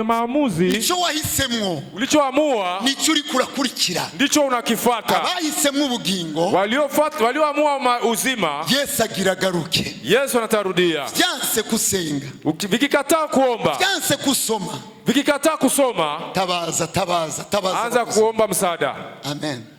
S2: maamuzi.
S1: Ico wahisemwo.
S2: Ulichoamua.
S1: Nico uri kurakurikira.
S2: Ndicho unakifuata.
S1: Abahisemwo ubugingo.
S2: Walioamua uzima.
S1: Yesu agiragaruke.
S2: Yesu anatarudia.
S1: Vyanse kusenga.
S2: Vikikataa kuomba.
S1: Vyanse kusoma.
S2: Vikikataa kusoma.
S1: Tabaza.
S2: Anza kuomba msaada.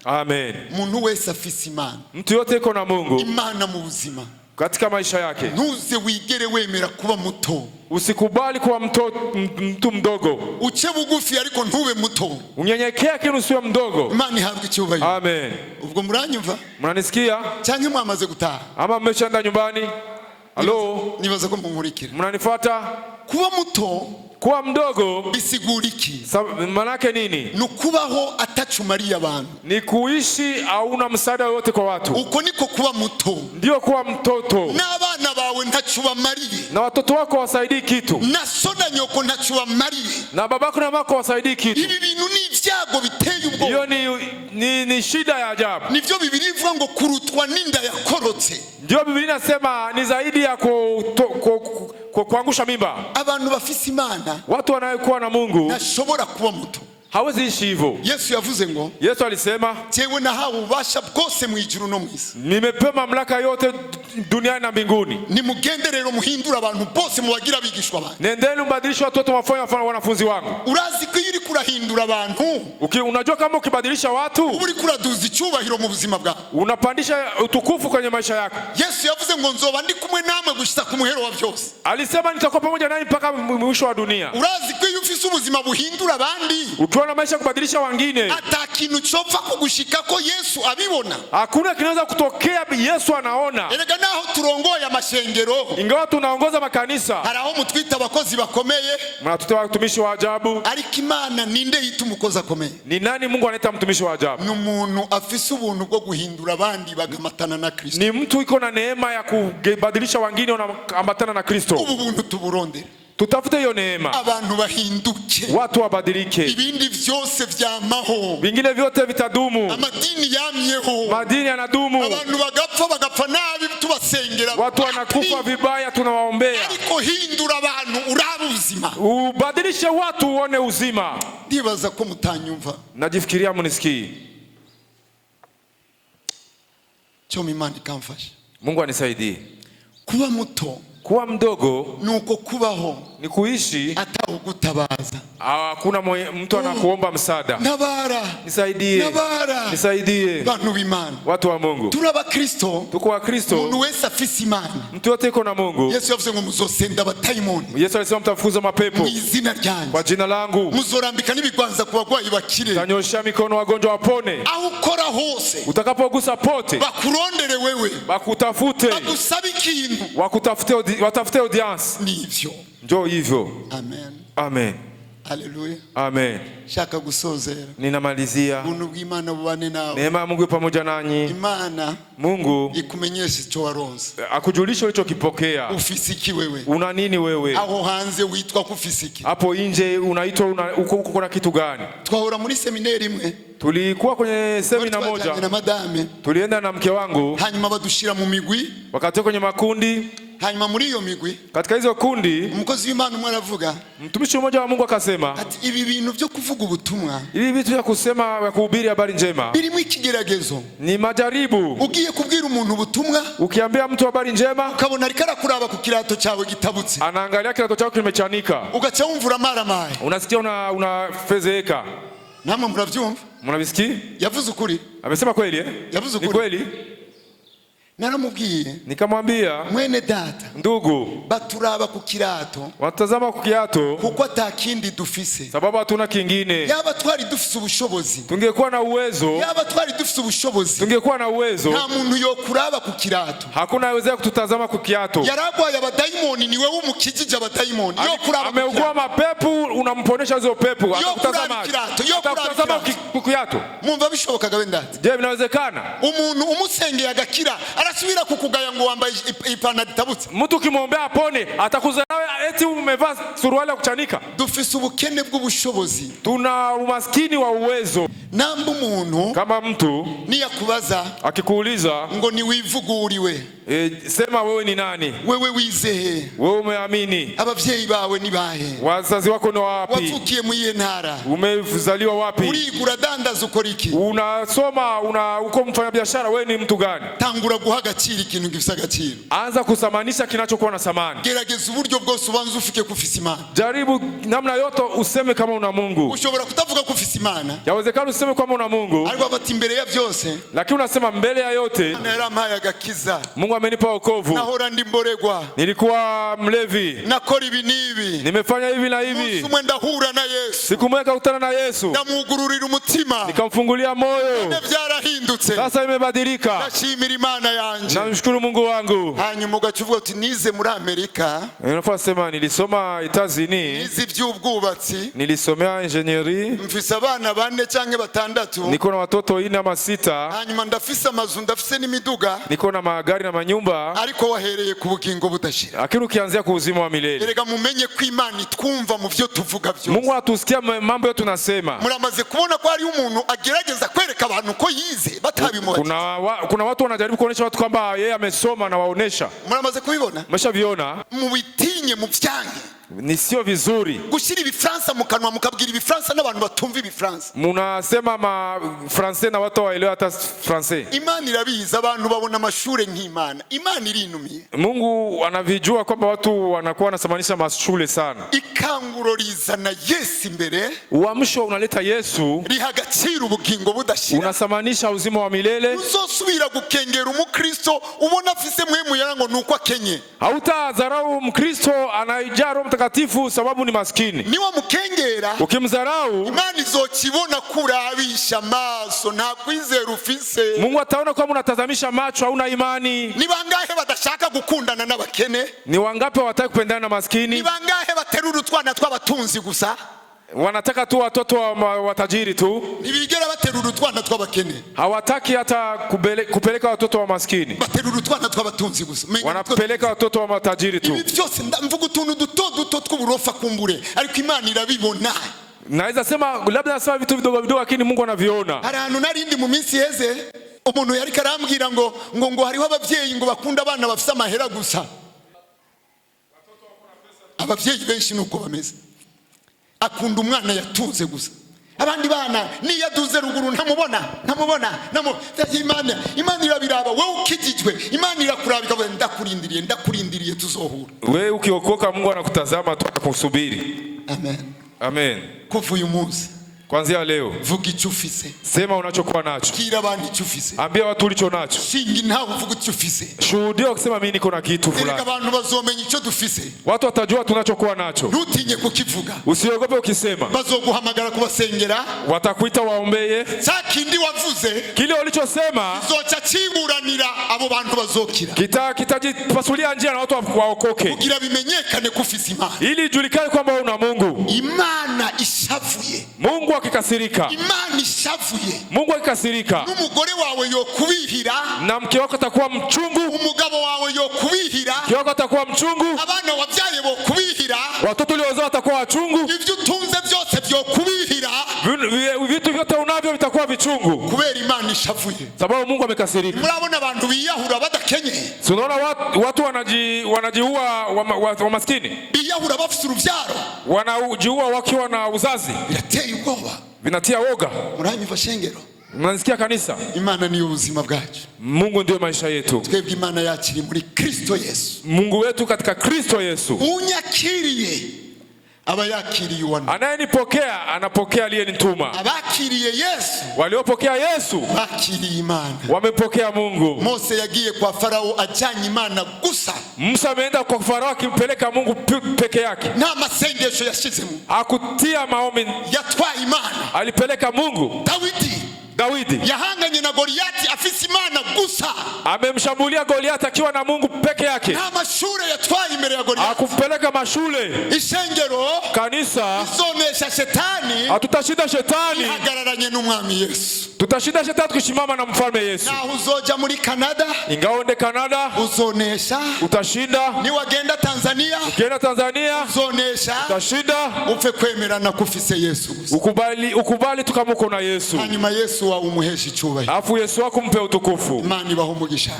S2: Amen.
S1: Muntu wese afise Imana.
S2: Mtu yote iko na Mungu.
S1: Imana mu buzima.
S2: Katika maisha yake.
S1: Ntuze wigere wemera kuba muto.
S2: Usikubali kuwa mtu mdogo.
S1: Uce bugufi ariko ntube muto.
S2: Unyenyekea kinu usiwe mdogo.
S1: Imana ihabwe icyubahiro.
S2: Amen.
S1: Ubwo muranyumva?
S2: Mnanisikia?
S1: Cyangwa mwamaze gutaha?
S2: Ama mmeshaenda nyumbani? Halo?
S1: Nibaza ko munkurikira.
S2: Mnanifuata?
S1: Kuba muto.
S2: Kuwa mdogo
S1: bisiguriki.
S2: Manake nini?
S1: Nukubaho atachumariya abantu.
S2: Ni kuishi hauna msaada wote kwa watu.
S1: Uko niko kuba muto.
S2: Ndio kuwa mtoto.
S1: N'abana bawe ntachubamariye.
S2: Na watoto wako wasaidii kitu.
S1: Na so na nyoko ntachubamariye.
S2: Na babako na mako wasaidii kitu.
S1: Ibi bintu ni ibyago biteye ubwo.
S2: Hiyo ni shida ya ajabu.
S1: Nivyo Biblia ivuga ngo kurutwa n'inda yakorotse.
S2: Ndio Biblia inasema ni zaidi ya kuangusha mimba.
S1: Abantu bafise Imana.
S2: Watu wanaokuwa na Mungu.
S1: Nashobora kuba muto.
S2: Hawezi ishi hivyo.
S1: Yesu yavuze ngo.
S2: Yesu alisema.
S1: Jewe nahawe ubasha bwose mu ijuru no mu isi.
S2: Nimepewa mamlaka yote duniani na mbinguni.
S1: Nimugende rero muhindura abantu bose mubagira abigishwa abantu.
S2: Nendeni mbadilishe watu wafanye wanafunzi wangu.
S1: Urazi ko iri kurahindura abantu.
S2: Unajua kama ukibadilisha watu.
S1: Uri kuraduza icyubahiro mu buzima bwawe.
S2: Unapandisha utukufu kwenye maisha yako.
S1: Yesu yavuze ngo nzoba ndi kumwe namwe gushitsa ku muhero wa byose.
S2: Alisema nitakuwa pamoja nanyi mpaka mwisho wa dunia.
S1: Urazi ko iyo ufise ubuzima buhindura abandi.
S2: Ukiona maisha kubadilisha wengine.
S1: Ata kintu cyopfa kugushika ko Yesu abibona.
S2: Hakuna kinaweza kutokea Yesu anaona.
S1: Erega naho turongoye amashengero.
S2: Ingawa tunaongoza makanisa.
S1: Haraho mutwita abakozi bakomeye.
S2: Mnatuita watumishi wa ajabu.
S1: Ariko Imana ninde yita umukozi akomeye?
S2: Ni nani Mungu anaita mtumishi wa ajabu?
S1: Ni umuntu afise ubuntu bwo guhindura abandi bagamatana na Kristo.
S2: Ni mtu iko na neema ya kubadilisha wengine wanaambatana na Kristo.
S1: Ubu buntu tuburondera.
S2: Tutafute hiyo neema.
S1: Abantu bahinduke.
S2: Watu wabadilike.
S1: Ibindi vyose vyamaho.
S2: Vingine vyote vitadumu.
S1: Amadini yamyeho.
S2: Madini yanadumu.
S1: Abantu bagapfa nabi tubasengera.
S2: Watu wanakufa vibaya tunawaombea.
S1: Ariko hindura abantu uraba ubuzima.
S2: Ubadilishe watu uone uzima.
S1: Ndibaza ko mutanyumva.
S2: Najifikiria mnisikii.
S1: Chomi Imana ikamfasha.
S2: Mungu anisaidie.
S1: Kuba muto.
S2: Kuwa mdogo
S1: nuko kubaho
S2: ni kuishi
S1: hata ugutabaza.
S2: Hakuna mtu anakuomba msaada.
S1: Nabara.
S2: Nisaidie.
S1: Nabara.
S2: Nisaidie.
S1: Bantu b'Imana.
S2: Watu wa Mungu.
S1: Turaba Kristo.
S2: Tuko wa Kristo.
S1: Umuntu wese afise Imana.
S2: Mtu yote iko na Mungu.
S1: Yesu yavuze ngo muzosenda abatayimoni.
S2: Yesu alisema mtafukuza mapepo.
S1: Mu izina ryanjye.
S2: Kwa jina langu.
S1: Muzorambika n'ibigwanza ku bagwayi bakire.
S2: Tanyosha mikono wagonjwa wapone.
S1: Aho ukora hose.
S2: Utakapogusa pote.
S1: Bakurondere wewe.
S2: Bakutafute.
S1: Bagusabe ikintu.
S2: Watafute audience.
S1: Nivyo.
S2: Njoo hivyo.
S1: Amen.
S2: Amen.
S1: Haleluya.
S2: Amen.
S1: Shaka gusozera.
S2: Ninamalizia.
S1: Buntu bw'Imana bubane nawe.
S2: Neema ya Mungu pamoja nanyi.
S1: Imana
S2: Mungu
S1: ikumenyeshe icyo waronse.
S2: Akujulisha ulichokipokea.
S1: Ufise iki wewe?
S2: Una nini wewe?
S1: Aho hanze witwa kufise iki?
S2: Hapo nje unaitwa uko kuna kitu gani?
S1: Twahora muri seminari imwe.
S2: Tulikuwa kwenye semina moja.
S1: Na madame.
S2: Tulienda na mke wangu.
S1: Hanyuma badushira mu migwi.
S2: Wakati kwenye makundi.
S1: Hanyuma muri iyo migwi.
S2: Katika hizo kundi.
S1: Umukozi w'Imana umwe aravuga.
S2: Mtumishi mmoja wa Mungu akasema.
S1: Ati ibi bintu byo kuvuga ubutumwa.
S2: Ibi vitu vya kusema ya kuhubiri habari njema.
S1: Birimo ikigeragezo.
S2: Ni majaribu.
S1: Ugiye kubwira umuntu ubutumwa.
S2: Ukiambia mtu habari njema.
S1: Ukabona ariko arakuraba ku kirato cyawe gitabutse.
S2: Anaangalia kirato chako kimechanika.
S1: Ugacha wumvura maramaye.
S2: Unasikia unafezeka.
S1: Namwe muravyumva?
S2: Mnabisikia?
S1: Yavuze ukuri.
S2: Amesema kweli eh?
S1: Yavuze ukuri.
S2: Ni kweli?
S1: Naramubwiye.
S2: Nikamwambia
S1: mwene data.
S2: Ndugu.
S1: Baturaba ku kirato.
S2: Watazama ku kiato.
S1: Kuko atakindi dufise.
S2: Sababu hatuna kingine.
S1: Yaba twari dufise ubushobozi.
S2: Tungekuwa na uwezo.
S1: Yaba twari dufise ubushobozi.
S2: Tungekuwa na uwezo.
S1: Nta muntu yokuraba ku kirato.
S2: Hakuna aweza kututazama ku kiato.
S1: Yaragwaye abadayimoni niwe umukijije abadayimoni. Yokuraba.
S2: Ameugua mapepo unamponesha hizo pepo.
S1: Atakutazama kirato. Yokuraba
S2: ku kiato.
S1: Mumva bishoboka gabe ndati.
S2: Je, binawezekana?
S1: Umuntu umusengeye agakira arasubira kukugaya ngo wambaye ipantaro itabutse.
S2: Mtu kimwombea apone atakuzanawe eti umevaa suruali ya kuchanika.
S1: Dufise ubukene bw'ubushobozi.
S2: Tuna umaskini wa uwezo.
S1: Namba umuntu
S2: kama mtu
S1: niyakubaza
S2: akikuuliza
S1: ngo ni wivuguriwe.
S2: Sema wewe ni nani?
S1: Wewe wizehe?
S2: Wewe umeamini?
S1: Abavyeyi bawe ni bahe?
S2: Wazazi wako ni wapi?
S1: Wavukiye mu iye ntara?
S2: Umezaliwa wapi?
S1: Urigura dandaza ukora iki?
S2: Unasoma uko mfanya biashara, wewe ni mtu gani?
S1: Tangura guha agaciro ikintu gifise agaciro.
S2: Anza kusamanisha kinachokuwa na samani.
S1: Gerageza uburyo bwose ubanza ufike kufise Imana.
S2: Jaribu namna yote useme kama una Mungu.
S1: Ushobora kutavuga kufise Imana.
S2: Yawezekana useme kama una Mungu.
S1: Ariko abati imbere ya byose.
S2: Lakini unasema mbele ya yote.
S1: Narampaye agakiza.
S2: Mungu amenipa wokovu.
S1: Nahora ndi mboregwa.
S2: Nilikuwa mlevi.
S1: Nakora ibi nibi.
S2: Nimefanya hivi na hivi.
S1: Umunsi ndahura na Yesu.
S2: Siku moja kukutana na Yesu.
S1: Ndamugururira umutima.
S2: Nikamfungulia moyo.
S1: Byarahindutse.
S2: Sasa imebadilika.
S1: Ndashimira Imana yanje.
S2: Namshukuru Mungu wangu.
S1: Hanyuma ugacuvuga uti nize muri Amerika.
S2: Ninafaa sema nilisoma Etazini.
S1: Nize iby'ubwubatsi.
S2: Nilisomea engineering.
S1: Mfise abana 4 canke 6.
S2: Niko na watoto 4 ama 6.
S1: Hanyuma ndafise amazu ndafise n'imiduga.
S2: Niko na magari na manyumba.
S1: Ariko wahereye ku bugingo budashira.
S2: Lakini ukianzia ku uzima wa milele.
S1: Erega mumenye ko Imana twumva mu byo tuvuga byose.
S2: Mungu atusikia mambo yote tunasema.
S1: Muramaze kubona ko ari umuntu agerageza kwereka abantu ko yize batabimubaza.
S2: Kuna watu wanajaribu kuonesha watu kwamba yeye amesoma na waonesha.
S1: Muramaze kubibona?
S2: Mshaviona?
S1: Mubitinye mu byange.
S2: Ni sio vizuri.
S1: Gushira ibifaransa mu kanwa mukabwira ibifaransa n'abantu batumva ibifaransa.
S2: Munasema français na watu waelewa hata français.
S1: Imana irabiza abantu babona amashure nk'Imana. Imana irinumiye.
S2: Mungu anavijua kwamba watu wanakuwa wanasamanisha mashule sana.
S1: Ikanguro rizana Yesu imbere.
S2: Uamsho unaleta Yesu.
S1: Rihagacira ubugingo budashira.
S2: Unasamanisha uzima wa milele.
S1: Uzosubira gukengera umukristo ubona afise mwemu yarango nuko akenye.
S2: Hautadharau Mkristo anayejaa Roho Mtakatifu sababu ni maskini.
S1: Niwa mukengera.
S2: Ukimdharau
S1: Imana izokibona kurabisha amaso nta kwizera ufise.
S2: Mungu ataona kwamba unatazamisha macho hauna imani.
S1: Ni bangahe badashaka gukundana n'abakene?
S2: Ni wangapi hawataka kupendana na maskini?
S1: Ni bangahe baterura utwana tw'abatunzi gusa?
S2: Wanataka tu watoto wa tajiri tu.
S1: Nibigera baterura utwana tw'abakene.
S2: Hawataki hata kupeleka watoto wa maskini.
S1: Baterura utwana tw'abatunzi gusa.
S2: Wanapeleka watoto wa matajiri tu.
S1: Ibi byose mvuga utuntu duto tw'uburofa kumbure ariko Imana irabibona.
S2: Naweza sema labda nasema vitu vidogo vidogo lakini Mungu anaviona.
S1: Hari ahantu narindi mu minsi heze umuntu yari karambwira ngo hariho abavyeyi ngo bakunda abana bafise amahera gusa. Abavyeyi benshi nuko bameze. Akunda umwana yatunze gusa. Abandi bana niyaduze ruguru ntamubona. Imana irabiraba wewe ukijijwe. Imana irakurabika ndakurindiriye tuzohura.
S2: Wewe ukiokoka Mungu anakutazama tu akusubiri.
S1: Amen.
S2: Amen.
S1: Kuva uyu munsi.
S2: Kuanzia leo.
S1: Vuga icyo ufise.
S2: Sema unachokuwa nacho.
S1: Kira abandi icyo ufise.
S2: Ambia watu ulicho nacho.
S1: Shingi ntawe uvuga icyo ufise.
S2: Shuhudia ukisema mimi niko na kitu fulani.
S1: Erega abantu bazomenya icyo dufise.
S2: Watu watajua tunachokuwa nacho.
S1: Ntutinye kukivuga.
S2: Usiogope ukisema.
S1: Bazoguhamagara kubasengera.
S2: Watakuita waombeye.
S1: Sakindi wavuze.
S2: Kile ulichosema
S1: zocha kiburanira abo bantu bazokira.
S2: Kitajipasulia njia na watu waokoke.
S1: Kugira bimenyekane kufise Imana.
S2: Ili ijulikane kwamba una Mungu.
S1: Imana
S2: akikasirika,
S1: Imana ishavuye,
S2: Mungu akikasirika,
S1: n'umugore wawe yokubihira,
S2: na mke wako atakuwa mchungu,
S1: umugabo wawe yokubihira,
S2: mke wako atakuwa mchungu,
S1: abana wabyaye bokubihira,
S2: watoto uliozaa watakuwa wachungu,
S1: ibyo utunze byose byokubihira,
S2: vitu vyote unavyo vitakuwa vichungu,
S1: kubera Imana ishavuye.
S2: sababu Mungu amekasirika.
S1: Murabona abantu biyahura badakenye,
S2: Si unaona watu wanajiua wa maskini,
S1: biyahura bafite urubyaro,
S2: wanajiua wakiwa na uzazi,
S1: birateye ubwoba.
S2: vinatia woga.
S1: Muranyumva shengero?
S2: Mnanisikia kanisa?
S1: Imana niyo ubuzima bwacu.
S2: Mungu ndiyo maisha yetu.
S1: Twebwe Imana yakiri muri Kristo Yesu.
S2: Mungu wetu katika Kristo Yesu.
S1: Unyakiriye aba yakiriye uwana.
S2: Anayenipokea anapokea aliyenituma.
S1: Abakiriye Yesu,
S2: Waliopokea Yesu
S1: bakiriye Imana.
S2: wamepokea Mungu.
S1: Mose yagiye kwa Farao ajanye Imana gusa,
S2: Musa ameenda kwa Farao akimpeleka Mungu peke yake.
S1: nta masengesho yashizemo,
S2: Hakutia maombi,
S1: yatwaye Imana.
S2: alipeleka Mungu. Dawidi
S1: yahanganye na Goliati afise Imana gusa,
S2: amemshambulia Goliath akiwa na Mungu peke yake.
S1: nta mashure yatwaye imbere ya Goliati.
S2: Hakumpeleka mashule.
S1: Ishengero,
S2: Kanisa,
S1: izonesha shetani,
S2: hatutashinda shetani.
S1: ihagararanye n'umwami Yesu.
S2: Tutashinda shetani tukishimama na mfalme Yesu.
S1: Naho uzoja muri Canada,
S2: Ingawa uende Canada,
S1: uzonesha.
S2: utashinda.
S1: Niwagenda Tanzania,
S2: Ukienda Tanzania,
S1: uzonesha.
S2: utashinda.
S1: Upfe kwemerana kufise Yesu gusa.
S2: Ukubali tukamuko na Yesu.
S1: Hanyuma Yesu wa umuheshi icyubahiro.
S2: Afu Yesu wako mpe utukufu.
S1: Imana ibaho umugisha.